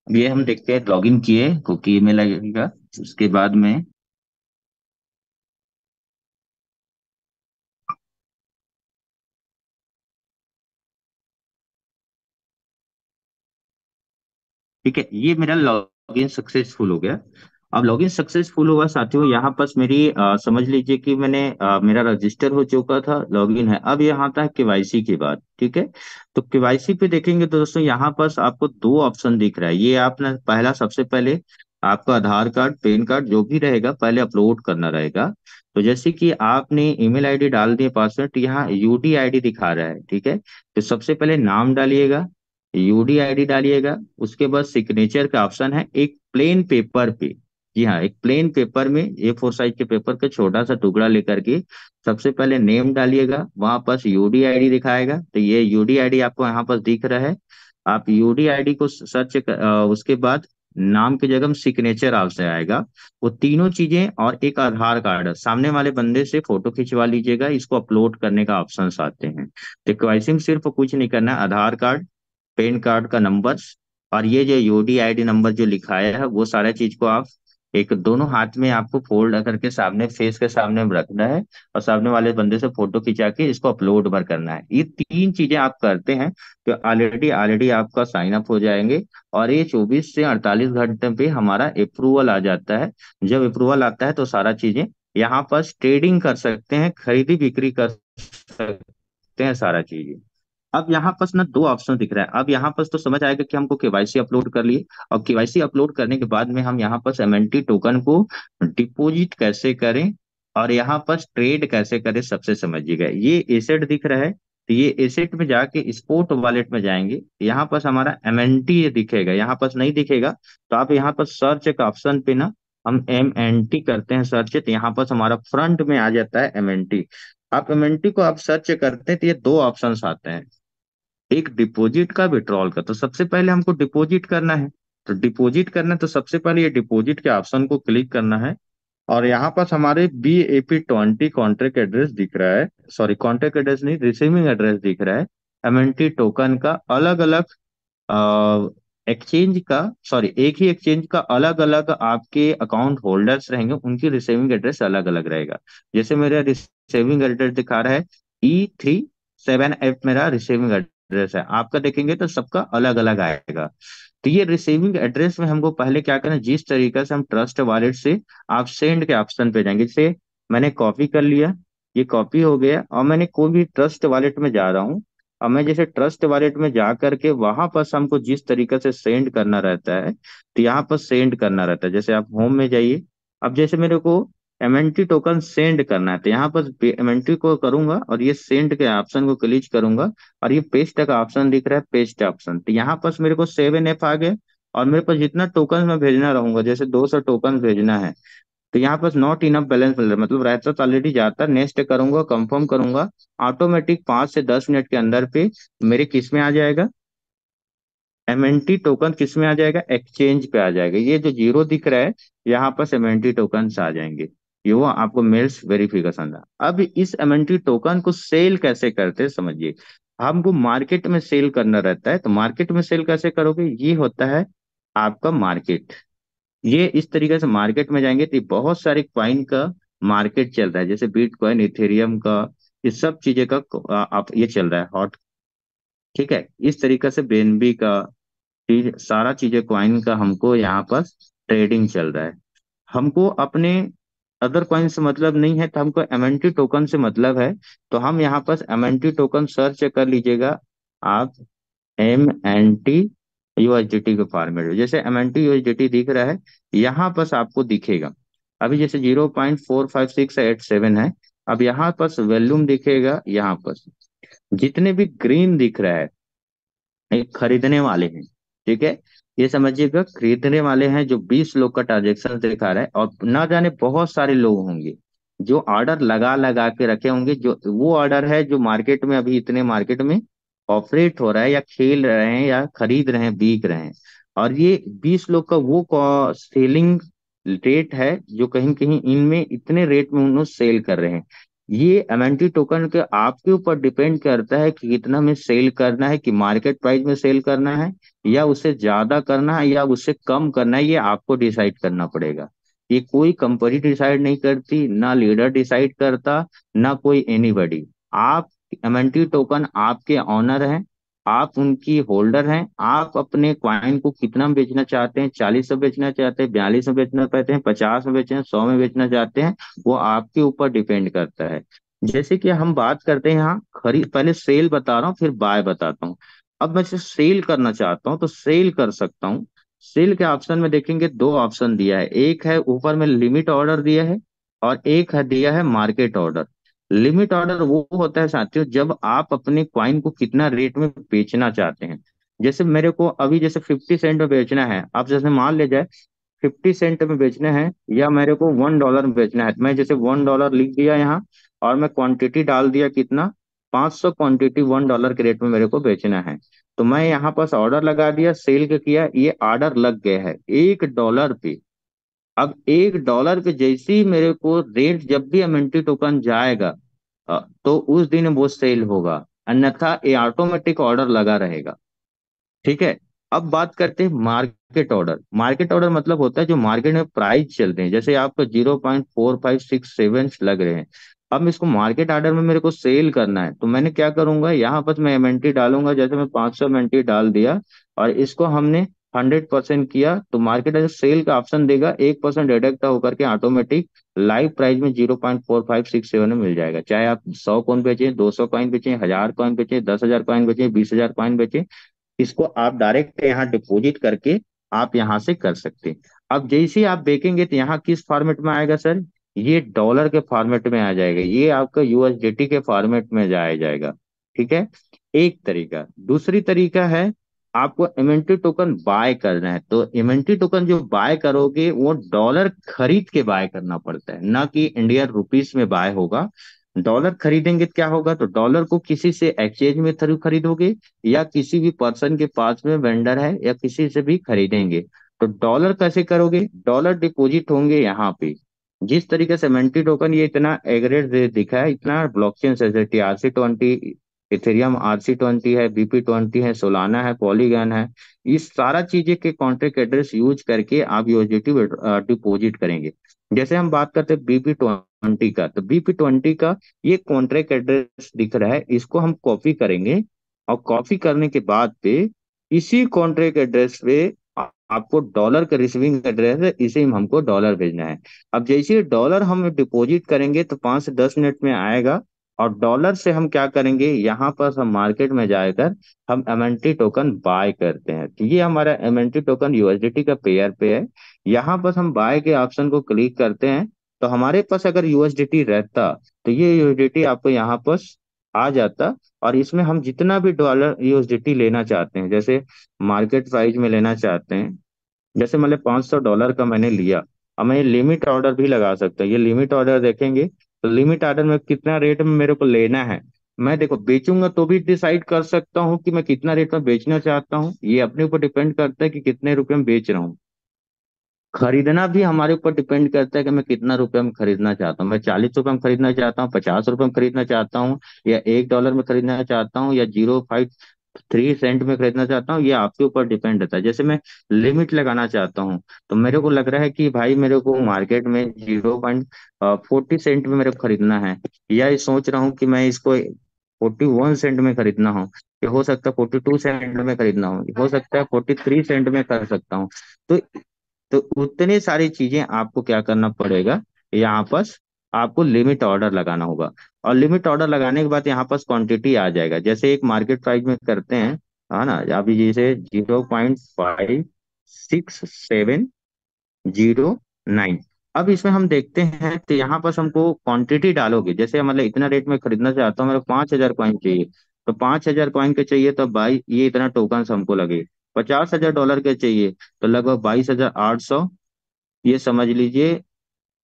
अब ये हम देखते हैं, लॉगिन किए कुकी ईमेल लगेगा, उसके बाद में ठीक है, ये मेरा लॉगिन सक्सेसफुल हो गया। अब लॉगिन सक्सेसफुल हुआ साथियों, यहाँ पास मेरी समझ लीजिए कि मेरा रजिस्टर हो चुका था, लॉगिन है। अब यहाँ आता है केवाईसी की बात। ठीक है, तो केवाईसी पे देखेंगे तो दोस्तों यहाँ पास आपको दो ऑप्शन दिख रहा है। ये आपने पहला, सबसे पहले आपका आधार कार्ड पैन कार्ड जो भी रहेगा पहले अपलोड करना रहेगा। तो जैसे कि आपने ईमेल आईडी डाल दिए, पासवर्ड, यहाँ यूडी आईडी दिखा रहा है। ठीक है, तो सबसे पहले नाम डालिएगा, यूडी आईडी डालिएगा। उसके बाद सिग्नेचर का ऑप्शन है एक प्लेन पेपर पे। जी हाँ, एक प्लेन पेपर में A4 साइज के पेपर का छोटा सा टुकड़ा लेकर के सबसे पहले नेम डालिएगा, वहां पास यूडी आईडी दिखाएगा। तो ये यूडी आईडी आपको यहाँ पर दिख रहा है। आप यूडी आईडी को उसके बाद नाम की जगह सिग्नेचर ऑप्शन आएगा। वो तीनों चीजें और एक आधार कार्ड सामने वाले बंदे से फोटो खिंचवा लीजिएगा, इसको अपलोड करने का ऑप्शन आते हैं। तो क्वाइसिंग सिर्फ कुछ नहीं करना है, आधार कार्ड पैन कार्ड का नंबर और ये जो यूडी आईडी नंबर जो लिखाया है वो सारा चीज को आप एक दोनों हाथ में आपको फोल्ड करके सामने फेस के सामने में रखना है, और सामने वाले बंदे से फोटो खिंचा के इसको अपलोड भर करना है। ये तीन चीजें आप करते हैं तो ऑलरेडी ऑलरेडी आपका साइन अप हो जाएंगे। और ये 24 से 48 घंटे पे हमारा अप्रूवल आ जाता है। जब अप्रूवल आता है तो सारा चीजें यहाँ पर ट्रेडिंग कर सकते हैं, खरीदी बिक्री कर सकते हैं सारा चीजें। अब यहाँ पास ना दो ऑप्शन दिख रहा है। अब यहाँ पास तो समझ आएगा कि हमको केवाईसी अपलोड कर लिए। और केवाईसी अपलोड करने के बाद में हम यहाँ पास एमएनटी टोकन को डिपॉजिट कैसे करें और यहाँ पास ट्रेड कैसे करें, सबसे समझिएगा। ये एसेट दिख रहा है, तो ये एसेट में जाके स्पोर्ट वॉलेट में जाएंगे, यहाँ पास हमारा एमएनटी दिखेगा। यहाँ पास नहीं दिखेगा तो आप यहाँ पर सर्च के ऑप्शन पे ना, हम एमएनटी करते हैं सर्च, तो यहाँ पास हमारा फ्रंट में आ जाता है एमएनटी। आप एमएनटी को आप सर्च करते हैं तो ये दो ऑप्शन आते हैं, एक डिपॉजिट का, विड्रॉल का। तो सबसे पहले हमको डिपॉजिट करना है। तो डिपॉजिट करना है तो सबसे पहले ये डिपॉजिट के ऑप्शन को क्लिक करना है। और यहाँ पास हमारे BAP20 कॉन्ट्रैक्ट एड्रेस दिख रहा है, सॉरी कॉन्ट्रैक्ट एड्रेस नहीं, रिसीविंग एड्रेस दिख रहा है। एमएनटी टोकन का अलग अलग एक्सचेंज का, सॉरी एक ही एक्सचेंज का अलग अलग आपके अकाउंट होल्डर्स रहेंगे, उनकी रिसीविंग एड्रेस अलग अलग रहेगा। जैसे मेरा रिसीविंग एड्रेस दिखा रहा है E37F, मेरा रिसीविंग एड्रेस है। आपका देखेंगे तो सबका अलग अलग आएगा। तो ये रिसीविंग एड्रेस में हमको पहले क्या करना है, जिस तरीके से हम ट्रस्ट वॉलेट से आप सेंड के ऑप्शन पे जाएंगे। जैसे मैंने कॉपी कर लिया, ये कॉपी हो गया, और मैंने कोई भी ट्रस्ट वॉलेट में जा रहा हूँ। अब मैं जैसे ट्रस्ट वॉलेट में जा करके वहां पर हमको जिस तरीके से सेंड करना रहता है, तो यहाँ पर सेंड करना रहता है। जैसे आप होम में जाइए, अब जैसे मेरे को एमएनटी टोकन सेंड करना है तो यहाँ पर एमएनटी को करूंगा और ये सेंड के ऑप्शन को क्लिक करूंगा, और ये पेस्ट का ऑप्शन दिख रहा है, पेस्ट ऑप्शन। तो यहाँ पर मेरे को 7F आ गया। और मेरे पास जितना टोकन मैं भेजना रहूंगा, जैसे 200 टोकन भेजना है, तो यहाँ पर नॉट इनफ बैलेंस मिल रहा है, मतलब रहता तो ऑलरेडी जाता। नेक्स्ट करूंगा, कंफर्म करूंगा, ऑटोमेटिक 5 से 10 मिनट के अंदर पे मेरे किस में आ जाएगा, एमएनटी टोकन किस में आ जाएगा, एक्सचेंज पे आ जाएगा। ये जो जीरो दिख रहा है, यहाँ पर एमएनटी टोकन आ जाएंगे। ये वो आपको मेल्स वेरिफिकेशन था। अब इस एमएनटी टोकन को सेल कैसे करते हैं समझिए। हमको मार्केट में सेल करना रहता है, तो मार्केट में सेल कैसे करोगे, ये होता है आपका मार्केट। ये इस तरीके से मार्केट में जाएंगे तो बहुत सारे क्वाइन का मार्केट चल रहा है, जैसे बिटकॉइन, इथेरियम का, ये सब चीजें का आप ये चल रहा है हॉट। ठीक है, इस तरीके से बेनबी का चीज, सारा चीजें क्वाइन का हमको यहाँ पर ट्रेडिंग चल रहा है। हमको अपने अदर कॉइन से मतलब नहीं है, तो हमको एमएनटी टोकन से मतलब है। तो हम यहाँ पर एमएनटी टोकन सर्च कर लीजिएगा आप, MNT USDT के फॉर्मेट में। जैसे MNT USDT दिख रहा है, यहाँ पर आपको दिखेगा। अभी जैसे 0.45687 है। अब यहाँ पर वॉल्यूम दिखेगा, यहाँ पर जितने भी ग्रीन दिख रहा है, ये खरीदने वाले हैं। ठीक है, ये समझिएगा खरीदने वाले हैं, जो 20 लोग का ट्रांजेक्शन दिखा रहा है। और ना जाने बहुत सारे लोग होंगे जो ऑर्डर लगा लगा के रखे होंगे, जो वो ऑर्डर है जो मार्केट में अभी इतने मार्केट में ऑपरेट हो रहा है, या खेल रहे हैं, या खरीद रहे हैं, बिक रहे हैं। और ये 20 लोग का वो सेलिंग रेट है, जो कहीं कहीं इनमें इतने रेट में उन्होंने सेल कर रहे हैं। ये एमएनटी टोकन के आपके ऊपर डिपेंड करता है कि कितना में सेल करना है, कि मार्केट प्राइस में सेल करना है, या उससे ज्यादा करना है, या उससे कम करना है। ये आपको डिसाइड करना पड़ेगा। ये कोई कंपनी डिसाइड नहीं करती, ना लीडर डिसाइड करता, ना कोई एनीबडी। आप एमएनटी टोकन आपके ऑनर हैं, आप उनकी होल्डर हैं। आप अपने क्वाइन को कितना में बेचना चाहते हैं, 40 में बेचना चाहते हैं, 42 में बेचना चाहते हैं, 50 में बेचना, 100 में बेचना चाहते हैं, वो आपके ऊपर डिपेंड करता है। जैसे कि हम बात करते हैं यहाँ खरीद, पहले सेल बता रहा हूँ फिर बाय बताता हूँ। अब मैं जैसे सेल करना चाहता हूँ तो सेल कर सकता हूँ। सेल के ऑप्शन में देखेंगे दो ऑप्शन दिया है, एक है ऊपर में लिमिट ऑर्डर दिया है, और एक है दिया है मार्केट ऑर्डर। लिमिट ऑर्डर वो होता है साथियों, जब आप अपने क्वाइन को कितना रेट में बेचना चाहते हैं। जैसे मेरे को अभी जैसे 50 सेंट में बेचना है, आप जैसे मान ले जाए 50 सेंट में बेचना है, या मेरे को $1 में बेचना है, तो मैं जैसे $1 लिख दिया यहाँ, और मैं क्वांटिटी डाल दिया कितना, 500 क्वांटिटी $1 के रेट में मेरे को बेचना है। तो मैं यहाँ पास ऑर्डर लगा दिया, सेल के किया, ये ऑर्डर लग गया है $1 पे। अब $1 पे जैसे ही मेरे को रेट, जब भी एमएनटी टोकन जाएगा तो उस दिन वो सेल होगा, अन्यथा ये ऑटोमेटिक ऑर्डर लगा रहेगा। ठीक है, अब बात करते हैं मार्केट ऑर्डर। मार्केट ऑर्डर मतलब होता है जो मार्केट में प्राइस चल रहे हैं, जैसे आपका 0.4567 लग रहे हैं। अब इसको मार्केट ऑर्डर में मेरे को सेल करना है, तो मैंने क्या करूंगा, यहाँ पर मैं एमएनटी डालूंगा। जैसे मैं 500 एमएनटी डाल दिया और इसको हमने 100% किया, तो मार्केट जो सेल का ऑप्शन देगा 1% डिडक्ट होकर के ऑटोमेटिक लाइव प्राइस में 0.4567 में मिल जाएगा। चाहे आप 100 कॉइन बेचें, 200 कॉइन बेचें, 1000 कॉइन बेचें, 10,000 कॉइन बेचें, 20,000 कॉइन बेचें, इसको आप डायरेक्ट यहाँ डिपॉजिट करके आप यहाँ से कर सकते हैं। अब जैसे ही आप देखेंगे तो यहाँ किस फॉर्मेट में आएगा सर, ये डॉलर के फॉर्मेट में आ जाएगा, ये आपका यूएसडीटी के फॉर्मेट में जाया जाएगा। ठीक है, एक तरीका। दूसरी तरीका है, आपको एमएनटी टोकन बाय करना है, तो एमएनटी टोकन जो बाय करोगे वो डॉलर खरीद के बाय करना पड़ता है, ना कि इंडियन रुपीस में बाय होगा। डॉलर खरीदेंगे तो क्या होगा, तो डॉलर को किसी से एक्सचेंज में थ्रू खरीदोगे, या किसी भी पर्सन के पास में वेंडर है या किसी से भी खरीदेंगे। तो डॉलर कैसे करोगे, डॉलर डिपॉजिट होंगे यहाँ पे। जिस तरीके से मेंटी टोकन ये इतना एग्रेड दिखा है, इतना ब्लॉकचेन से RC20, इथेरियम RC20 है, BP20 है, सोलाना है, पॉलीगन है, इस सारा चीजें के कॉन्ट्रैक्ट एड्रेस यूज करके आप यूएसडीटी डिपॉजिट करेंगे। जैसे हम बात करते हैं BP20 का, तो BP20 का ये कॉन्ट्रैक्ट एड्रेस दिख रहा है, इसको हम कॉपी करेंगे। और कॉपी करने के बाद पे इसी कॉन्ट्रैक्ट एड्रेस पे आपको डॉलर का रिसीविंग एड्रेस है, इसे हमको डॉलर भेजना है। अब जैसे ही डॉलर हम डिपॉजिट करेंगे तो 5 से 10 मिनट में आएगा। और डॉलर से हम क्या करेंगे, यहाँ पर हम मार्केट में जाकर हम एमएनटी टोकन बाय करते हैं। तो ये हमारा एमएनटी टोकन यूएसडीटी का पेयर पे है। यहाँ पर हम बाय के ऑप्शन को क्लिक करते हैं, तो हमारे पास अगर यूएसडीटी रहता तो ये यूएसडीटी आपको यहाँ पर आ जाता। और इसमें हम जितना भी डॉलर यूएसडीटी लेना चाहते हैं, जैसे मार्केट प्राइस में लेना चाहते हैं, जैसे मतलब $500 का मैंने लिया, अब मैं लिमिट ऑर्डर भी लगा सकता हूँ। ये लिमिट ऑर्डर देखेंगे तो लिमिट ऑर्डर में कितना रेट में मेरे को लेना है, मैं देखो बेचूंगा तो भी डिसाइड कर सकता हूँ कि मैं कितना रेट में बेचना चाहता हूँ। ये अपने ऊपर डिपेंड करता है कि कितने रुपए में बेच रहा हूँ। खरीदना भी हमारे ऊपर डिपेंड करता है कि मैं कितना रुपए में खरीदना चाहता हूँ। मैं 40 रुपए में खरीदना चाहता हूँ, 50 रुपए में खरीदना चाहता हूँ, या $1 में खरीदना चाहता हूँ, या 0.53 में खरीदना चाहता हूँ, ये आपके ऊपर डिपेंड रहता है। जैसे मैं लिमिट लगाना चाहता हूँ, तो मेरे को लग रहा है कि भाई मेरे को मार्केट में 0.40 में मेरे को खरीदना है, या ये सोच रहा हूँ कि मैं इसको 41 में खरीदना हो, ये हो सकता है 42 में खरीदना हो सकता है 43 में कर सकता हूँ। तो उतनी सारी चीजें आपको क्या करना पड़ेगा, यहाँ पर आपको लिमिट ऑर्डर लगाना होगा। और लिमिट ऑर्डर लगाने के बाद यहाँ पर क्वांटिटी आ जाएगा, जैसे एक मार्केट प्राइस में करते हैं, है ना, अभी जैसे 0.5670 9। अब इसमें हम देखते हैं तो यहाँ पर हमको क्वांटिटी डालोगे, जैसे मतलब इतना रेट में खरीदना चाहता हूँ, मेरे को 5,000 कॉइन चाहिए, तो 5,000 कॉइन के चाहिए तो भाई ये इतना टोकन हमको लगे। $50,000 के चाहिए तो लगभग 22,800, ये समझ लीजिए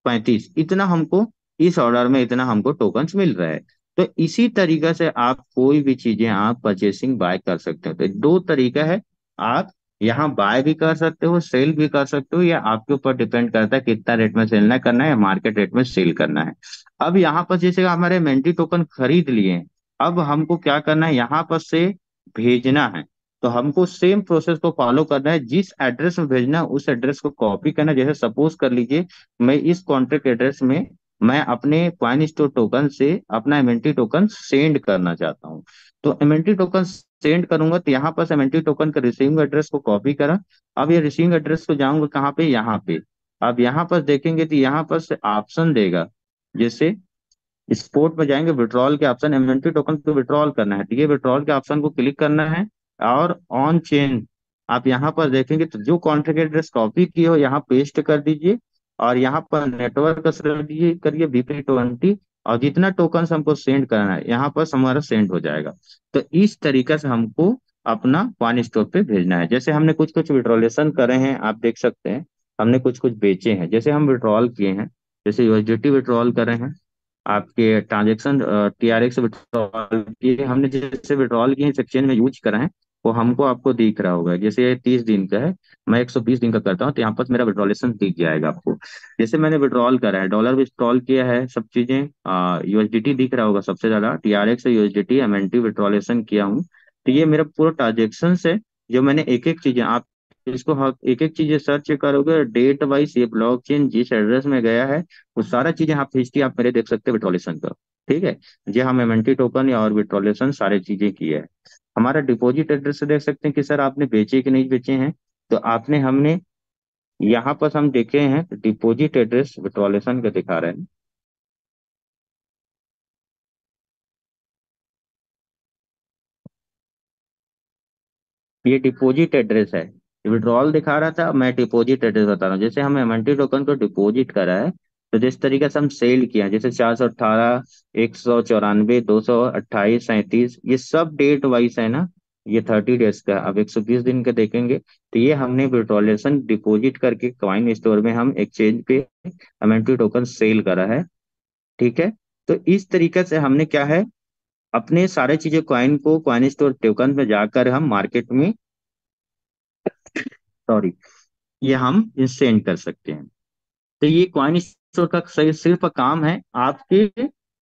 35, इतना हमको इस ऑर्डर में इतना हमको टोकन्स मिल रहा है। तो इसी तरीके से आप कोई भी चीजें आप परचेसिंग बाय कर सकते हो। तो दो तरीका है, आप यहाँ बाय भी कर सकते हो, सेल भी कर सकते हो, या आपके ऊपर डिपेंड करता है कितना रेट में सेल करना है या मार्केट रेट में सेल करना है। अब यहाँ पर जैसे हमारे मेंटी टोकन खरीद लिए हैं, अब हमको क्या करना है, यहाँ पर से भेजना है। तो हमको सेम प्रोसेस को फॉलो करना है, जिस एड्रेस में भेजना है उस एड्रेस को कॉपी करना है। जैसे सपोज कर लीजिए मैं इस कॉन्ट्रैक्ट एड्रेस में मैं अपने कॉइन स्टोर टोकन से अपना एमएनटी टोकन सेंड करना चाहता हूँ। तो एमएनटी टोकन सेंड करूंगा, तो यहाँ पर एमएनटी टोकन का रिसीविंग एड्रेस को कॉपी करा। अब ये रिसीविंग एड्रेस को जाऊंगा कहाँ पे, यहाँ पे। अब यहाँ पर देखेंगे तो यहाँ पर से ऑप्शन देगा, जैसे स्पोर्ट में जाएंगे, विड्रॉल के ऑप्शन, एमएनटी टोकन को विड्रॉल करना है, तो ये विड्रॉल के ऑप्शन को क्लिक करना है। और ऑन चेन आप यहाँ पर देखेंगे तो जो कॉन्ट्रैक्ट एड्रेस कॉपी किए हो यहाँ पेस्ट कर दीजिए, और यहाँ पर नेटवर्क करिए करिए BP20, और जितना टोकन हमको सेंड करना है यहाँ पर हमारा सेंड हो जाएगा। तो इस तरीके से हमको अपना कॉइन स्टोर पे भेजना है। जैसे हमने कुछ कुछ विड्रॉलेशन करे हैं, आप देख सकते हैं, हमने कुछ कुछ बेचे हैं, जैसे हम विड्रॉल किए हैं, जैसे यूएसडीटी विड्रॉल करे हैं, आपके ट्रांजेक्शन TRX से विड्रॉल किए हमने, जैसे विड्रॉल किए सेक्शन में यूज करा है, वो हमको आपको दिख रहा होगा। जैसे ये 30 दिन का है, मैं 120 दिन का करता हूँ, तो यहाँ पर मेरा विड्रॉलेशन दिख जाएगा आपको। जैसे मैंने विड्रॉल करा है, डॉलर विड्रॉल किया है, सब चीजें यूएसडीटी दिख रहा होगा सबसे ज्यादा, TRX से यूएसडीटी एमएनटी विड्रॉलेशन किया हूँ, तो ये मेरा पूरा ट्रांजेक्शन है। जो मैंने एक एक चीजें आप इसको एक एक चीजें सर्च करोगे डेट वाइज, ये ब्लॉकचेन जिस एड्रेस में गया है वो सारा चीजें आप हिस्ट्री आप मेरे देख सकते हो विट्रोलेशन का। ठीक है, जी हम एमएनटी टोकन या और विट्रोलेशन सारी चीजें किए हैं। हमारा डिपॉजिट एड्रेस से देख सकते हैं कि सर आपने बेचे कि नहीं बेचे हैं। तो आपने हमने यहाँ पर हम देखे हैं डिपॉजिट एड्रेस विट्रोलेशन का दिखा रहे हैं। ये डिपॉजिट एड्रेस है, विड्रॉल दिखा रहा था, मैं डिपॉजिट एड्रेस बता रहा हूँ। जैसे हम एमएनटी टोकन को डिपॉजिट करा है, तो जिस तरीके से हम सेल किया जैसे 418, 194, 228, 37, ये सब डेट वाइज है ना। ये 30 डेज का, अब 120 दिन का देखेंगे तो ये हमने विड्रॉलेशन डिपॉजिट करके कॉइन स्टोर में हम एक्सचेंज पे एमएनटी टोकन सेल करा है। ठीक है, तो इस तरीके से हमने क्या है, अपने सारे चीजें कॉइन को कॉइन स्टोर टोकन में जाकर हम मार्केट में, सॉरी, ये हम इंस्टेंट कर सकते हैं। तो ये कॉइन स्टोर का सिर्फ काम है आपके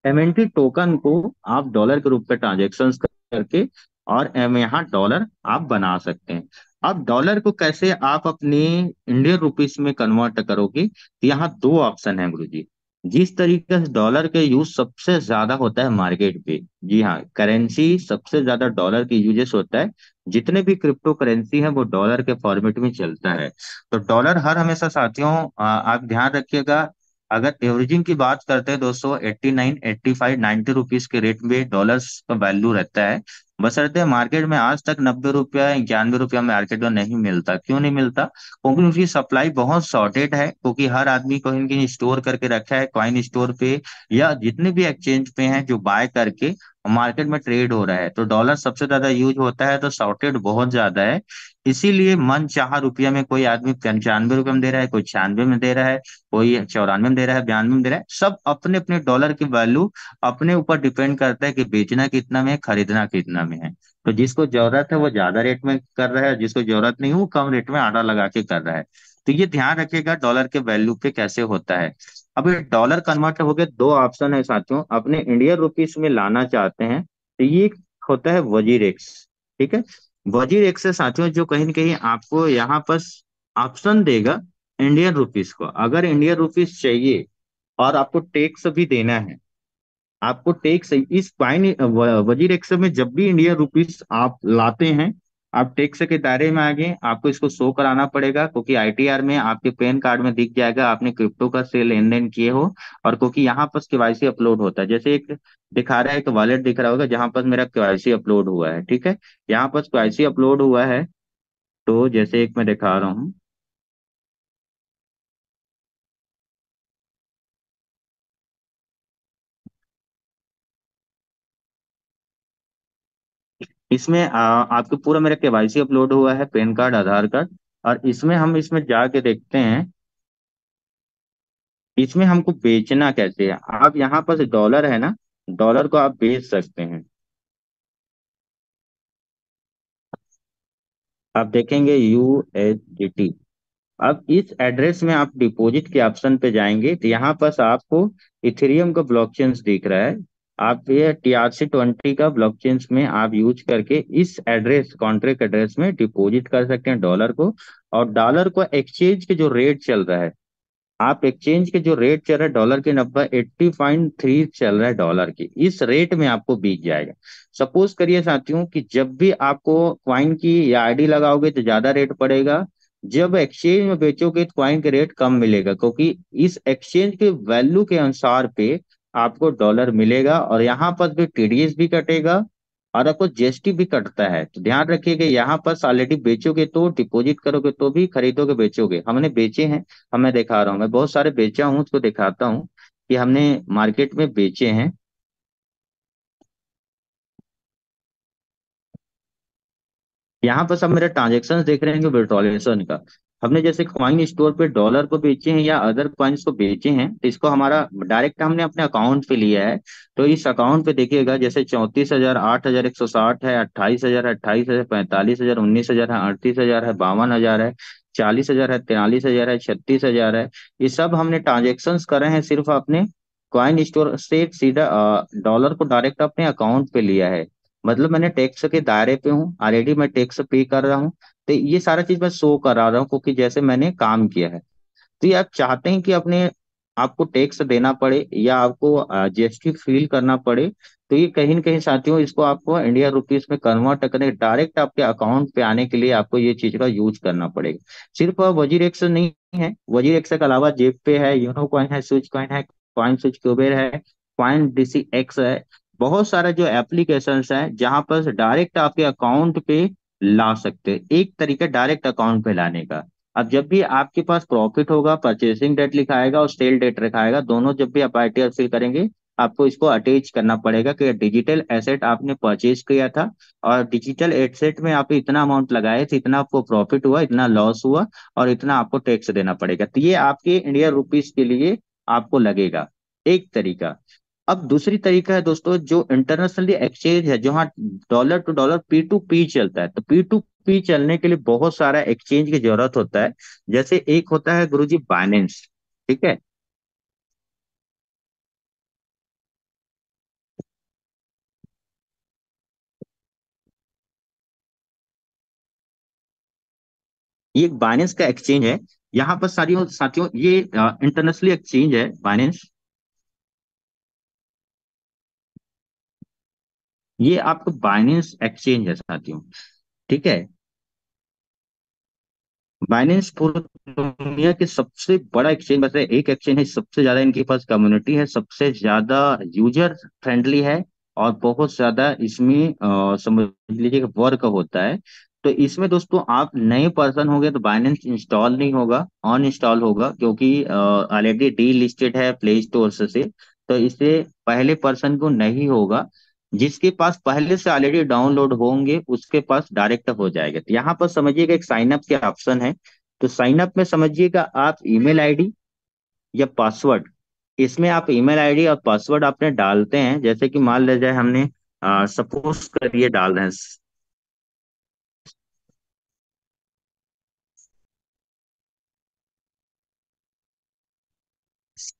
एमएनटी टोकन को आप डॉलर के रूप में ट्रांजेक्शन करके और यहाँ डॉलर आप बना सकते हैं। अब डॉलर को कैसे आप अपने इंडियन रुपीस में कन्वर्ट करोगे, तो यहाँ दो ऑप्शन है गुरु जी। जिस तरीके से डॉलर के यूज सबसे ज्यादा होता है मार्केट पे, जी हाँ, करेंसी सबसे ज्यादा डॉलर की यूजेस होता है। जितने भी क्रिप्टो करेंसी है वो डॉलर के फॉर्मेट में चलता है। तो डॉलर हर हमेशा साथियों, आप ध्यान रखिएगा, अगर एवरेजिंग की बात करते हैं दोस्तों 89, 85, 90 रुपीज के रेट में डॉलर्स का वैल्यू रहता है। बशर्ते मार्केट में आज तक 90 रुपया, 91 रुपया मार्केट में नहीं मिलता। क्यों नहीं मिलता? क्योंकि उसकी सप्लाई बहुत शॉर्टेड है, क्योंकि हर आदमी कहीं कहीं स्टोर करके रखा है कॉइन स्टोर पे या जितने भी एक्सचेंज पे हैं जो बाय करके मार्केट में ट्रेड हो रहा है। तो डॉलर सबसे ज्यादा यूज होता है, तो शॉर्टेड बहुत ज्यादा है। इसीलिए मन चाह रुपया में कोई आदमी 95 रुपये में दे रहा है, कोई 96 में दे रहा है, कोई 94 में दे रहा है, 92 में दे रहा है। सब अपने अपने डॉलर की वैल्यू अपने ऊपर डिपेंड करता है कि बेचना कितना में है, खरीदना कितना में है। तो जिसको जरूरत है वो ज्यादा रेट में कर रहा है, जिसको जरूरत नहीं है वो कम रेट में आड़ा लगा के कर रहा है। तो ये ध्यान रखिएगा डॉलर के वैल्यू पे कैसे होता है। अब ये डॉलर कन्वर्ट हो गए, दो ऑप्शन है साथियों, अपने इंडियन रुपीस में लाना चाहते हैं तो ये होता है वजीर एक्स। ठीक है, वजीर एक्स से साथियों जो कहीं न कहीं आपको यहाँ पर ऑप्शन देगा इंडियन रुपीस को। अगर इंडियन रुपीस चाहिए और आपको टैक्स भी देना है, आपको टैक्स इस फाइन वजीर एक्स में जब भी इंडियन रुपीस आप लाते हैं, आप टैक्स के दायरे में आ गए, आपको इसको शो कराना पड़ेगा, क्योंकि आईटीआर में आपके पैन कार्ड में दिख जाएगा आपने क्रिप्टो का से लेन देन किए हो। और क्योंकि यहाँ पर केवाईसी अपलोड होता है, जैसे एक दिखा रहा है, एक वॉलेट दिख रहा होगा जहां पर मेरा केवाईसी अपलोड हुआ है। ठीक है, यहाँ पर केवाईसी अपलोड हुआ है, तो जैसे एक मैं दिखा रहा हूँ, इसमें आपको पूरा मेरा केवाईसी अपलोड हुआ है, पैन कार्ड, आधार कार्ड। और इसमें हम इसमें जाके देखते हैं, इसमें हमको बेचना कैसे है। आप यहाँ पर डॉलर है ना, डॉलर को आप बेच सकते हैं। आप देखेंगे यूएसडीटी। अब इस एड्रेस में आप डिपॉजिट के ऑप्शन पे जाएंगे तो यहाँ पर आपको इथेरियम का ब्लॉकचेन दिख रहा है। आप ये TRC20 का ब्लॉकचेन में आप यूज करके इस एड्रेस कॉन्ट्रैक्ट एड्रेस में डिपॉजिट कर सकते हैं डॉलर को। और डॉलर को एक्सचेंज के जो रेट चल रहा है, आप एक्सचेंज के जो रेट चल रहा है डॉलर के 80.3 चल रहा है डॉलर की, इस रेट में आपको बीत जाएगा। सपोज करिए साथियों कि जब भी आपको क्वाइन की या आईडी लगाओगे तो ज्यादा रेट पड़ेगा, जब एक्सचेंज में बेचोगे तो क्वाइन के रेट कम मिलेगा, क्योंकि इस एक्सचेंज के वैल्यू के अनुसार पे आपको डॉलर मिलेगा। और यहाँ पर भी टीडीएस भी कटेगा और आपको जीएसटी भी कटता है। तो ध्यान रखिएगा, यहाँ पर ऑलरेडी बेचोगे तो, डिपॉजिट करोगे तो भी, खरीदोगे बेचोगे, हमने बेचे हैं। मैं दिखा रहा हूँ, मैं बहुत सारे बेचा हूँ, उसको दिखाता हूँ कि हमने मार्केट में बेचे हैं। यहाँ पर सब मेरे ट्रांजेक्शन देख रहे हैं विड्रॉलेशन का। हमने जैसे कॉइन स्टोर पे डॉलर को बेचे हैं या अदर कॉइन्स को बेचे हैं, तो इसको हमारा डायरेक्ट हमने अपने अकाउंट पे लिया है। तो इस अकाउंट पे देखिएगा, जैसे 34,000, 8,160 है, 28,000 है, 28,000, 45,000, 19,000 है, 38,000 है, 52,000 है, 40,000 है, 43,000 है, 36,000 है। ये सब हमने ट्रांजेक्शन करे हैं सिर्फ अपने कॉइन स्टोर से सीधा डॉलर को डायरेक्ट अपने अकाउंट पे लिया है। मतलब मैंने टैक्स के दायरे पे हूँ, ऑलरेडी मैं टैक्स पे कर रहा हूँ। तो ये सारा चीज मैं शो करा रहा हूँ क्योंकि जैसे मैंने काम किया है। तो ये आप चाहते हैं कि अपने आपको टैक्स देना पड़े या आपको जीएसटी फील करना पड़े, तो ये कहीं न कहीं साथियों इसको आपको इंडिया रुपीस में कन्वर्ट करने डायरेक्ट आपके अकाउंट पे आने के लिए आपको ये चीज का यूज करना पड़ेगा। सिर्फ वजीर एक्स नहीं है, वजीर एक्स के अलावा जेब पे है, यूनो कॉइन है, स्विच कॉइन है, कॉइन स्विच क्यूबेर है, कॉइन डीसी एक्स है। बहुत सारे जो एप्लीकेशन है जहां पर डायरेक्ट आपके अकाउंट पे ला सकते हैं, एक तरीका डायरेक्ट अकाउंट पे लाने का। अब जब भी आपके पास प्रॉफिट होगा, परचेसिंग डेट लिखाएगा और सेल डेट लिखाएगा, दोनों जब भी आप आईटीआर फिल करेंगे, आपको इसको अटैच करना पड़ेगा कि डिजिटल एसेट आपने परचेज किया था और डिजिटल एसेट में आप इतना अमाउंट लगाए थे, इतना आपको प्रॉफिट हुआ, इतना लॉस हुआ और इतना आपको टैक्स देना पड़ेगा। तो ये आपके इंडिया रुपीस के लिए आपको लगेगा, एक तरीका। अब दूसरी तरीका है दोस्तों, जो इंटरनेशनली एक्सचेंज है, जहाँ dollar to dollar P to P चलता है। तो पी टू पी चलने के लिए बहुत सारा एक्सचेंज की जरूरत होता है। जैसे एक होता है गुरुजी बाइनेंस, ठीक है। ये एक बाइनेंस का एक्सचेंज है। यहाँ पर साथियों साथियों ये इंटरनेशनली एक्सचेंज है बाइनेंस। ये आपका बाइनेंस एक्सचेंज है साथियों, ठीक है। बाइनेंस पूरी दुनिया के सबसे बड़ा एक्सचेंज, वैसे एक एक्सचेंज है, सबसे ज्यादा इनके पास कम्युनिटी है, सबसे ज्यादा यूजर फ्रेंडली है और बहुत ज्यादा इसमें समझ लीजिए वर्क होता है। तो इसमें दोस्तों आप नए पर्सन होंगे तो बाइनेंस इंस्टॉल नहीं होगा, ऑन इंस्टॉल होगा, क्योंकि ऑलरेडी डी लिस्टेड है प्ले स्टोर से। तो इसे पहले पर्सन को नहीं होगा। जिसके पास पहले से ऑलरेडी डाउनलोड होंगे उसके पास डायरेक्ट हो जाएगा। तो यहाँ पर समझिएगा एक साइन अप के ऑप्शन है। तो साइन अप में समझिएगा आप ईमेल आईडी या पासवर्ड, इसमें आप ईमेल आईडी और पासवर्ड आपने डालते हैं। जैसे कि मान लिया जाए हमने सपोज करिए डाल रहे हैं,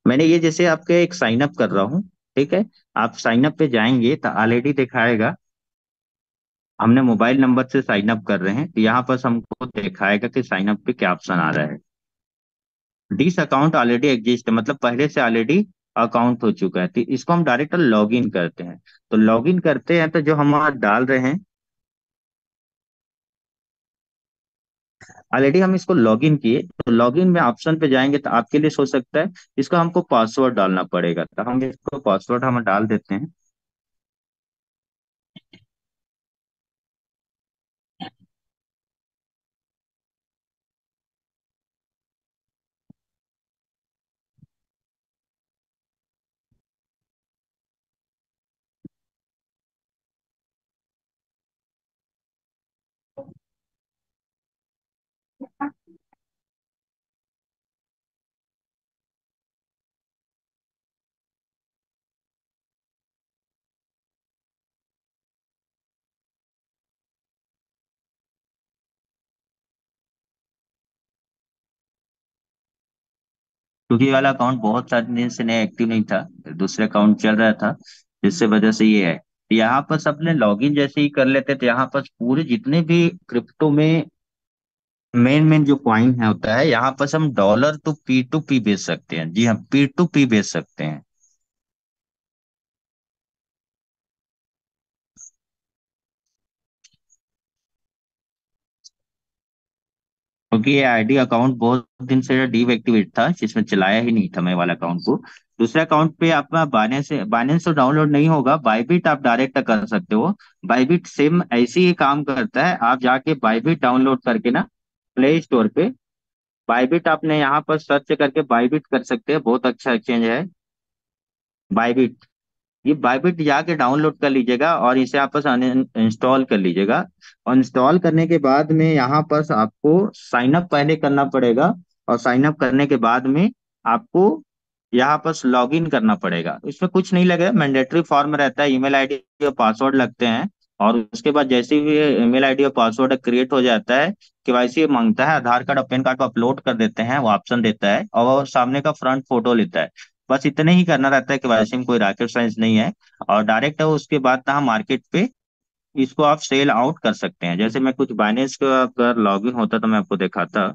मैंने ये जैसे आपके एक साइन अप कर रहा हूँ, ठीक है। आप साइन अप पे जाएंगे तो ऑलरेडी दिखाएगा हमने मोबाइल नंबर से साइन अप कर रहे हैं, तो यहाँ पर हमको दिखाएगा कि साइन अप पे क्या ऑप्शन आ रहा है। डिस अकाउंट ऑलरेडी एग्जिस्ट है, मतलब पहले से ऑलरेडी अकाउंट हो चुका है। तो इसको हम डायरेक्ट लॉग इन करते हैं। तो लॉग इन करते हैं तो जो हम वहाँ डाल रहे हैं, ऑलरेडी हम इसको लॉग इन किए, तो लॉग इन में ऑप्शन पे जाएंगे तो आपके लिए हो सकता है इसको हमको पासवर्ड डालना पड़ेगा। तो हम इसको पासवर्ड हम डाल देते हैं। क्योंकि ये वाला अकाउंट बहुत सारे दिन से नया एक्टिव नहीं था, दूसरे अकाउंट चल रहा था, जिससे वजह से ये है। यहाँ पर सबने लॉगिन जैसे ही कर लेते तो यहाँ पर पूरे जितने भी क्रिप्टो में मेन मेन जो कॉइन है होता है, यहाँ पर हम डॉलर टू पी बेच सकते हैं। जी हाँ, पी टू पी बेच सकते हैं। क्योंकि ये आईडी अकाउंट बहुत दिन से डीएक्टिवेट था, जिसमें चलाया ही नहीं था मैं वाला अकाउंट को। दूसरे अकाउंट पे आपका बाइनेंस तो डाउनलोड नहीं होगा, बाइबिट आप डायरेक्ट कर सकते हो। बाइबिट सेम ऐसे ही काम करता है। आप जाके बाइबिट डाउनलोड करके ना प्ले स्टोर पे बाइबिट आपने यहाँ पर सर्च करके बाइबिट कर सकते हैं, बहुत अच्छा एक्सचेंज है बाइबिट। ये बाइबिट जाके डाउनलोड कर लीजिएगा और इसे आप बस इंस्टॉल कर लीजिएगा। और इंस्टॉल करने के बाद में यहाँ पर आपको साइन अप पहले करना पड़ेगा। और साइन अप करने के बाद में आपको यहाँ पर लॉग इन करना पड़ेगा। इसमें कुछ नहीं लगेगा, मैंडेटरी फॉर्म रहता है, ईमेल आईडी और पासवर्ड लगते हैं। और उसके बाद जैसे ही ईमेल आईडी और पासवर्ड क्रिएट हो जाता है, केवाईसी मांगता है, आधार कार्ड और पैन कार्ड को अपलोड कर देते हैं, वो ऑप्शन देता है और वो सामने का फ्रंट फोटो लेता है। बस इतने ही करना रहता है, केवाईसी में कोई रॉकेट साइंस नहीं है। और डायरेक्ट उसके बाद ना हम मार्केट पे इसको आप सेल आउट कर सकते हैं। जैसे मैं कुछ बाइनेंस का अगर लॉगिन होता तो मैं आपको दिखाता।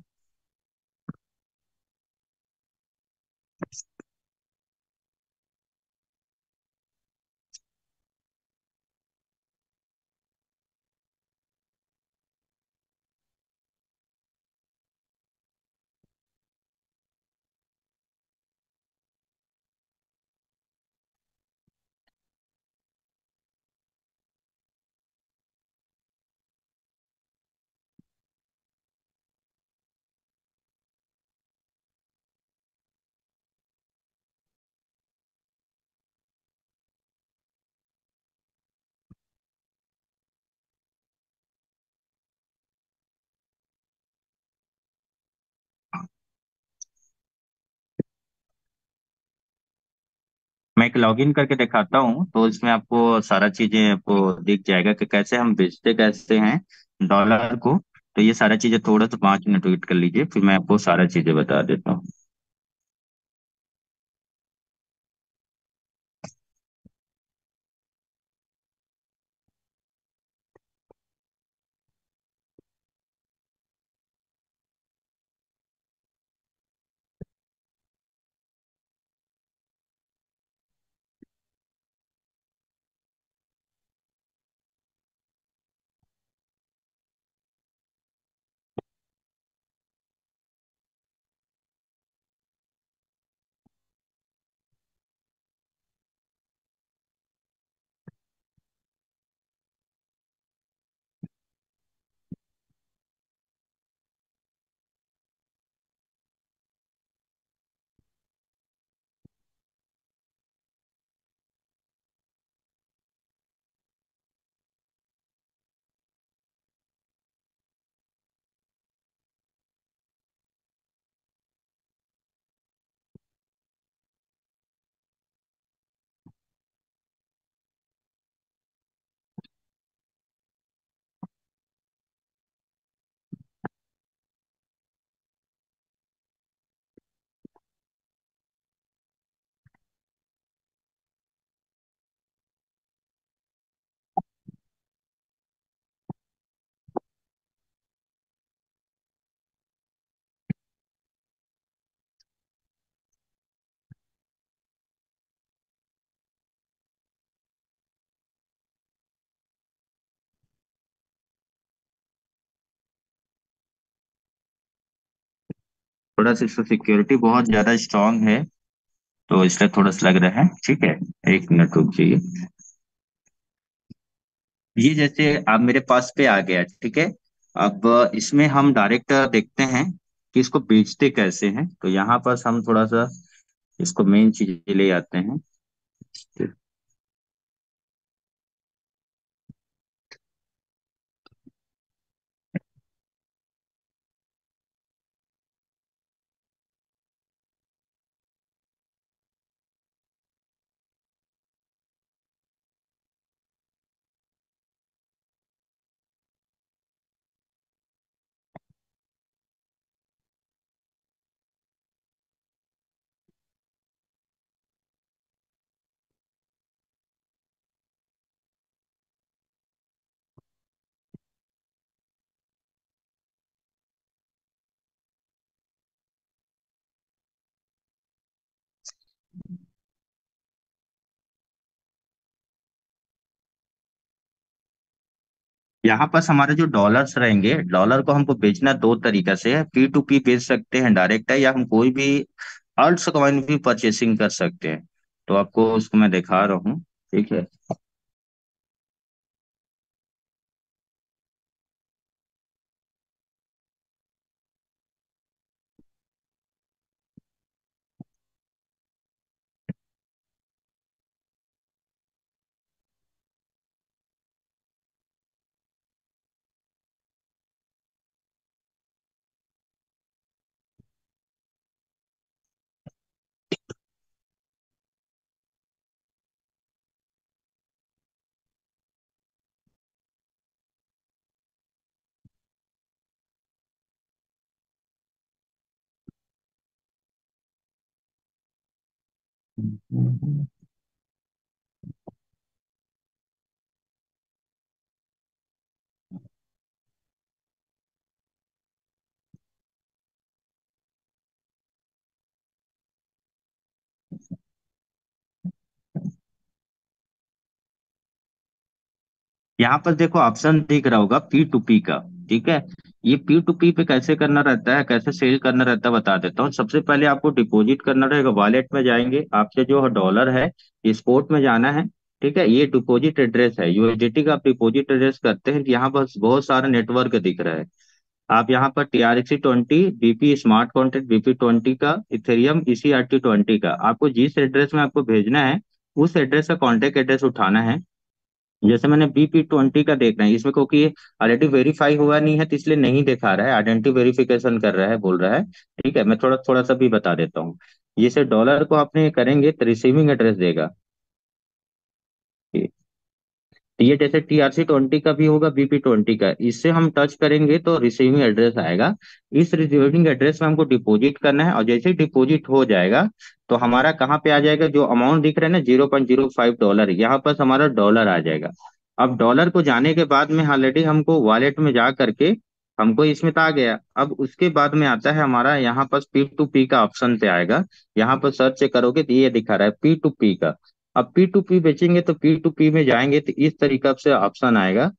मैं एक लॉगिन करके दिखाता हूँ, तो इसमें आपको सारा चीजें आपको दिख जाएगा कि कैसे हम बेचते कैसे हैं डॉलर को। तो ये सारा चीजें थोड़ा सा 5 मिनट वेट कर लीजिए, फिर मैं आपको सारा चीजें बता देता हूँ। थोड़ा सा इसका सिक्योरिटी बहुत ज्यादा स्ट्रांग है, तो इसलिए थोड़ा सा लग रहा है। ठीक है, 1 मिनट रुक जाइए। ये जैसे आप मेरे पास पे आ गया, ठीक है। अब इसमें हम डायरेक्ट देखते हैं कि इसको बेचते कैसे हैं। तो यहाँ पर हम थोड़ा सा इसको मेन चीज ले आते हैं। यहाँ पर हमारे जो डॉलर्स रहेंगे, डॉलर को हमको बेचना दो तरीका से है। पी टू पी बेच सकते हैं, डायरेक्ट है, या हम कोई भी अल्ट्स कॉइन भी परचेसिंग कर सकते हैं। तो आपको उसको मैं दिखा रहा हूँ। ठीक है। यहाँ पर देखो ऑप्शन दिख रहा होगा पी टू पी का। ठीक है। ये पी टू पी पे कैसे करना रहता है, कैसे सेल करना रहता है, बता देता हूँ। सबसे पहले आपको डिपॉजिट करना रहेगा, वॉलेट में जाएंगे, आपके जो डॉलर है स्पोर्ट में जाना है। ठीक है। ये डिपॉजिट एड्रेस है, यूएसडीटी का आप डिपॉजिट एड्रेस करते हैं, यहाँ पर बहुत सारा नेटवर्क दिख रहा है। आप यहाँ पर TRC 20, BP smart contract BP 20 का, इथेरियम ECRT 20 का, आपको जिस एड्रेस में आपको भेजना है उस एड्रेस का कॉन्टेक्ट एड्रेस उठाना है। जैसे मैंने BP 20 का देखना है इसमें, क्योंकि ऑलरेडी वेरीफाई हुआ नहीं है तो इसलिए नहीं दिखा रहा है, आइडेंटिटी वेरिफिकेशन कर रहा है, बोल रहा है। ठीक है, मैं थोड़ा थोड़ा सा भी बता देता हूँ। जैसे डॉलर को आपने करेंगे तो रिसीविंग एड्रेस देगा। ये जैसे TRC 20 का भी होगा, BP 20 का, इससे हम टच करेंगे तो रिसीविंग एड्रेस आएगा। इस रिसीविंग एड्रेस में हमको डिपॉजिट करना है, और जैसे ही डिपॉजिट हो जाएगा तो हमारा कहाँ पे आ जाएगा, जो अमाउंट दिख रहा है ना $0.05, यहाँ पर हमारा डॉलर आ जाएगा। अब डॉलर को जाने के बाद में ऑलरेडी हमको वॉलेट में जा करके हमको इसमें तो आ गया। अब उसके बाद में आता है हमारा यहाँ पर पी टू पी का ऑप्शन पे आएगा। यहाँ पर सर्च करोगे तो ये दिखा रहा है पी टू पी का। अब पी टू पी बेचेंगे तो पी टू पी में जाएंगे तो इस तरीका से ऑप्शन आएगा।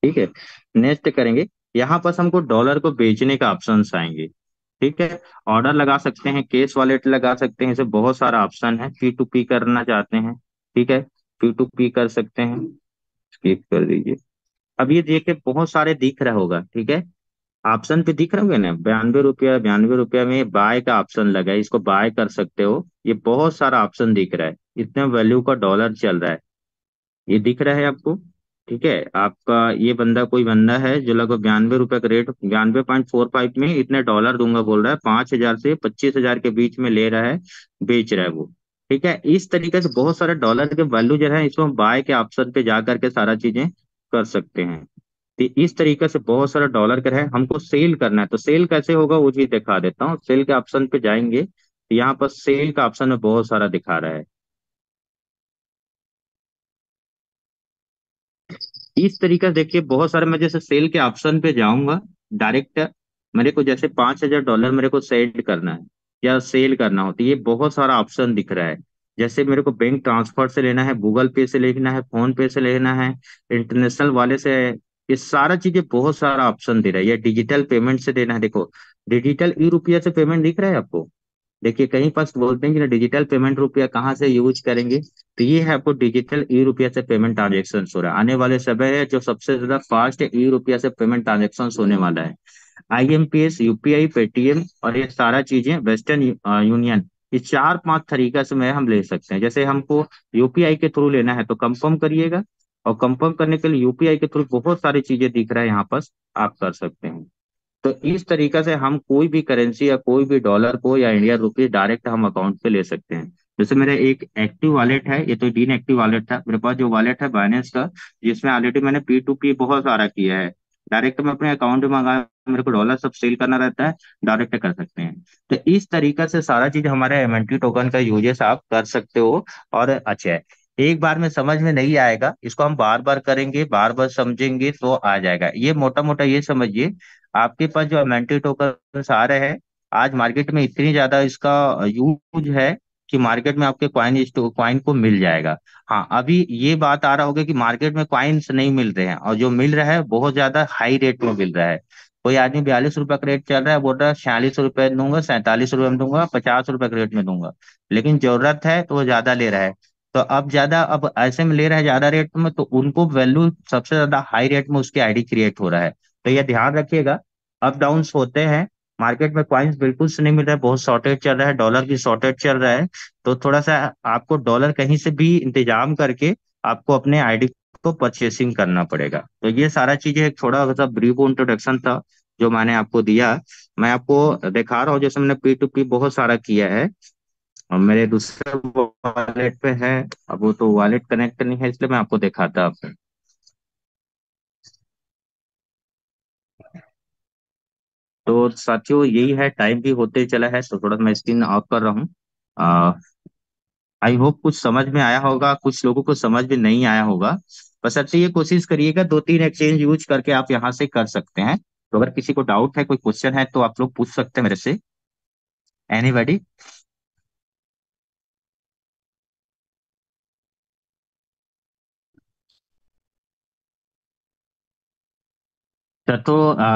ठीक है। नेक्स्ट करेंगे, यहाँ पर हमको डॉलर को बेचने का ऑप्शन आएंगे। ठीक है। ऑर्डर लगा सकते हैं, केस वॉलेट लगा सकते हैं, ऐसे बहुत सारा ऑप्शन है। पी टू पी करना चाहते हैं, ठीक है, पी टू पी कर सकते हैं। स्किप कर दीजिए। अब ये देखिए बहुत सारे दिख रहा होगा। ठीक है। ऑप्शन पे दिख रहे होंगे ना, 92 रुपया, 92 रुपया में बाय का ऑप्शन लगा है, इसको बाय कर सकते हो। ये बहुत सारा ऑप्शन दिख रहा है, इतने वैल्यू का डॉलर चल रहा है। ये दिख रहा है आपको। ठीक है। आपका ये बंदा, कोई बंदा है जो लगभग 92 रुपए का रेट, 92.45 में इतने डॉलर दूंगा बोल रहा है, 5,000 से 25,000 के बीच में ले रहा है, बेच रहा है वो। ठीक है। इस तरीके से बहुत सारे डॉलर के वैल्यू जो है, इसको हम बाय के ऑप्शन पे जा करके सारा चीजें कर सकते हैं। तो इस तरीके से बहुत सारा डॉलर का है। हमको सेल करना है तो सेल कैसे होगा वो चीज दिखा देता हूँ। सेल के ऑप्शन पे जाएंगे तो यहाँ पर सेल का ऑप्शन में बहुत सारा दिखा रहा है। इस तरीके से देखिए बहुत सारे, मैं जैसे सेल के ऑप्शन पे जाऊंगा डायरेक्ट, मेरे को जैसे $5,000 मेरे को सेल करना है या सेल करना हो तो ये बहुत सारा ऑप्शन दिख रहा है। जैसे मेरे को बैंक ट्रांसफर से लेना है, गूगल पे से लेना है, फोन पे से लेना है, इंटरनेशनल वाले से, ये सारा चीजें बहुत सारा ऑप्शन दे रहा है। या डिजिटल पेमेंट से देना है, देखो डिजिटल ई रुपया से पेमेंट दिख रहा है आपको। देखिए कहीं पास बोलते हैं कि ना डिजिटल पेमेंट रुपया कहाँ से यूज करेंगे, तो ये है आपको डिजिटल ई रुपया से पेमेंट ट्रांजेक्शन हो रहा है। आने वाले समय है जो सबसे ज्यादा फास्ट ई रुपया से पेमेंट ट्रांजेक्शन होने वाला है। IMPS, UPI, पेटीएम और ये सारा चीजें वेस्टर्न यूनियन, ये 4-5 तरीका से मैं हम ले सकते हैं। जैसे हमको UPI के थ्रू लेना है तो कंफर्म करिएगा, और कंफर्म करने के लिए UPI के थ्रू बहुत सारी चीजें दिख रहा है यहाँ पर, आप कर सकते हैं। तो इस तरीका से हम कोई भी करेंसी या कोई भी डॉलर को या इंडियन रुपीज डायरेक्ट हम अकाउंट पे ले सकते हैं। जैसे मेरा एक एक्टिव वॉलेट है, ये तो डीन एक्टिव वॉलेट था, मेरे पास जो वॉलेट है बाइनेंस का, जिसमें ऑलरेडी मैंने पी टू पी बहुत सारा किया है। डायरेक्ट मैं अपने अकाउंट में मंगा, मेरे को डॉलर सब सेल करना रहता है, डायरेक्ट कर सकते हैं। तो इस तरीका से सारा चीज हमारे एमएनटी टोकन का यूजेस आप कर सकते हो। और अच्छा है, एक बार में समझ में नहीं आएगा, इसको हम बार बार करेंगे, बार बार समझेंगे तो आ जाएगा। ये मोटा मोटा ये समझिए, आपके पास जो अमेंटी टोकन आ रहे हैं, आज मार्केट में इतनी ज्यादा इसका यूज है कि मार्केट में आपके क्वाइन को मिल जाएगा। हाँ, अभी ये बात आ रहा होगा कि मार्केट में क्वाइंस नहीं मिल रहे हैं, और जो मिल रहा है बहुत ज्यादा हाई रेट में मिल रहा है। कोई आदमी 42 रुपए का रेट चल रहा है, बोल रहा है 46 रुपए में दूंगा, 47 रुपए में दूंगा, 50 रुपए के रेट में दूंगा, लेकिन जरूरत है तो वो ज्यादा ले रहा है। तो अब ऐसे में ले रहा है ज्यादा रेट में, तो उनको वैल्यू सबसे ज्यादा हाई रेट में उसकी आईडी क्रिएट हो रहा है। तो ये ध्यान रखिएगा, अप डाउन्स होते हैं, मार्केट में कॉइन्स बिल्कुल से नहीं मिल रहा है, बहुत शॉर्टेज चल रहा है, डॉलर की शॉर्टेज चल रहा है। तो थोड़ा सा आपको डॉलर कहीं से भी इंतजाम करके आपको अपने आईडी को परचेसिंग करना पड़ेगा। तो ये सारा चीजें एक थोड़ा सा ब्रीफ इंट्रोडक्शन था जो मैंने आपको दिया। मैं आपको दिखा रहा हूँ, जैसे मैंने पी टू पी बहुत सारा किया है, और मेरे दूसरे वॉलेट पे है। अब वो तो वॉलेट कनेक्ट नहीं है, इसलिए मैं आपको दिखाता हूँ। तो साथियों यही है, टाइम भी होते चला है तो थोड़ा मैं स्क्रीन ऑफ कर रहा हूँ। आई होप कुछ समझ में आया होगा, कुछ लोगों को समझ में नहीं आया होगा। बस अच्छे ये कोशिश करिएगा, 2-3 एक्सचेंज यूज करके आप यहाँ से कर सकते हैं। तो अगर किसी को डाउट है, कोई क्वेश्चन है, तो आप लोग पूछ सकते हैं मेरे से। एनीबॉडी? सर तो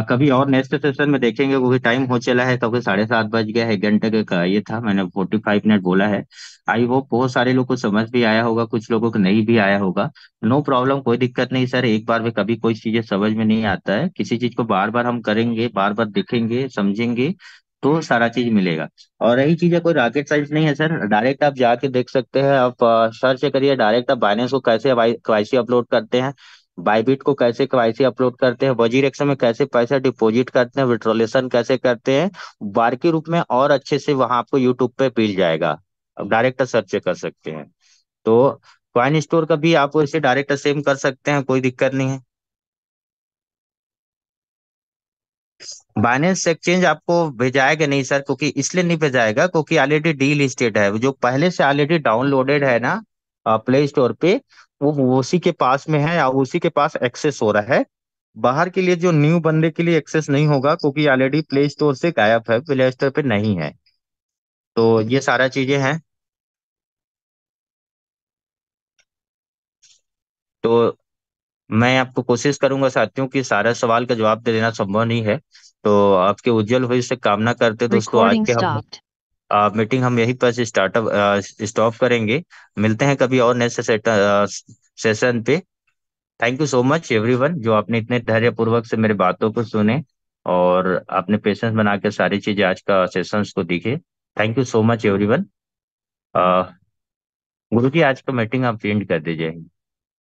कभी और नेक्स्ट सेशन में देखेंगे, क्योंकि टाइम हो चला है, क्योंकि 7:30 बज गया है। 1 घंटे का ये था, मैंने 45 मिनट बोला है। आई होप बहुत सारे लोग को समझ भी आया होगा, कुछ लोगों को नहीं भी आया होगा। नो प्रॉब्लम, कोई दिक्कत नहीं सर। एक बार में कभी कोई चीजें समझ में नहीं आता है, किसी चीज को बार बार हम करेंगे, बार बार देखेंगे, समझेंगे, तो सारा चीज मिलेगा। और यही चीज है, कोई रॉकेट साइंस नहीं है सर। डायरेक्ट आप जाके देख सकते हैं, आप सर्च करिए डायरेक्ट, आप बाइनेंस को कैसे केवाईसी अपलोड करते हैं, बाइबिट को कैसे केवाईसी अपलोड करते हैं, वजीरेक्स में कैसे पैसा डिपॉजिट करते हैं, विड्रॉलेशन कैसे करते हैं, बारकी रूप में और अच्छे से वहां आपको यूट्यूब पे मिल जाएगा। अब डायरेक्ट सर्च कर सकते हैं। तो कॉइन स्टोर का भी आप इसे डायरेक्ट सेम कर सकते हैं, कोई दिक्कत नहीं है। बाइनेंस एक्सचेंज आपको भेजाएगा नहीं सर, क्योंकि इसलिए नहीं भेजाएगा क्योंकि ऑलरेडी डी लिस्टेड है, जो पहले से ऑलरेडी डाउनलोडेड है ना प्ले स्टोर पे, वो उसी के पास में है, या उसी के पास एक्सेस हो रहा है। बाहर के लिए जो न्यू बंदे के लिए एक्सेस नहीं होगा, क्योंकि ऑलरेडी प्ले स्टोर से गायब है, प्ले स्टोर पे नहीं है। तो ये सारा चीजें हैं। तो मैं आपको कोशिश करूंगा साथियों कि सारा सवाल का जवाब दे देना संभव नहीं है। तो आपके उज्जवल भविष्य से कामना करते दोस्तों, आज Recording के हम stopped. मीटिंग हम यहीं पर से स्टार्टअप स्टॉप करेंगे। मिलते हैं कभी और नेक्स्ट सेशन पे। Thank you so much everyone, जो आपने इतने धैर्यपूर्वक से मेरे बातों को सुने, और आपने पेशेंस बना के सारी चीजें आज का सेशंस को दिखे। Thank you so much everyone. गुरु जी, आज का मीटिंग आप एंड कर दीजिए।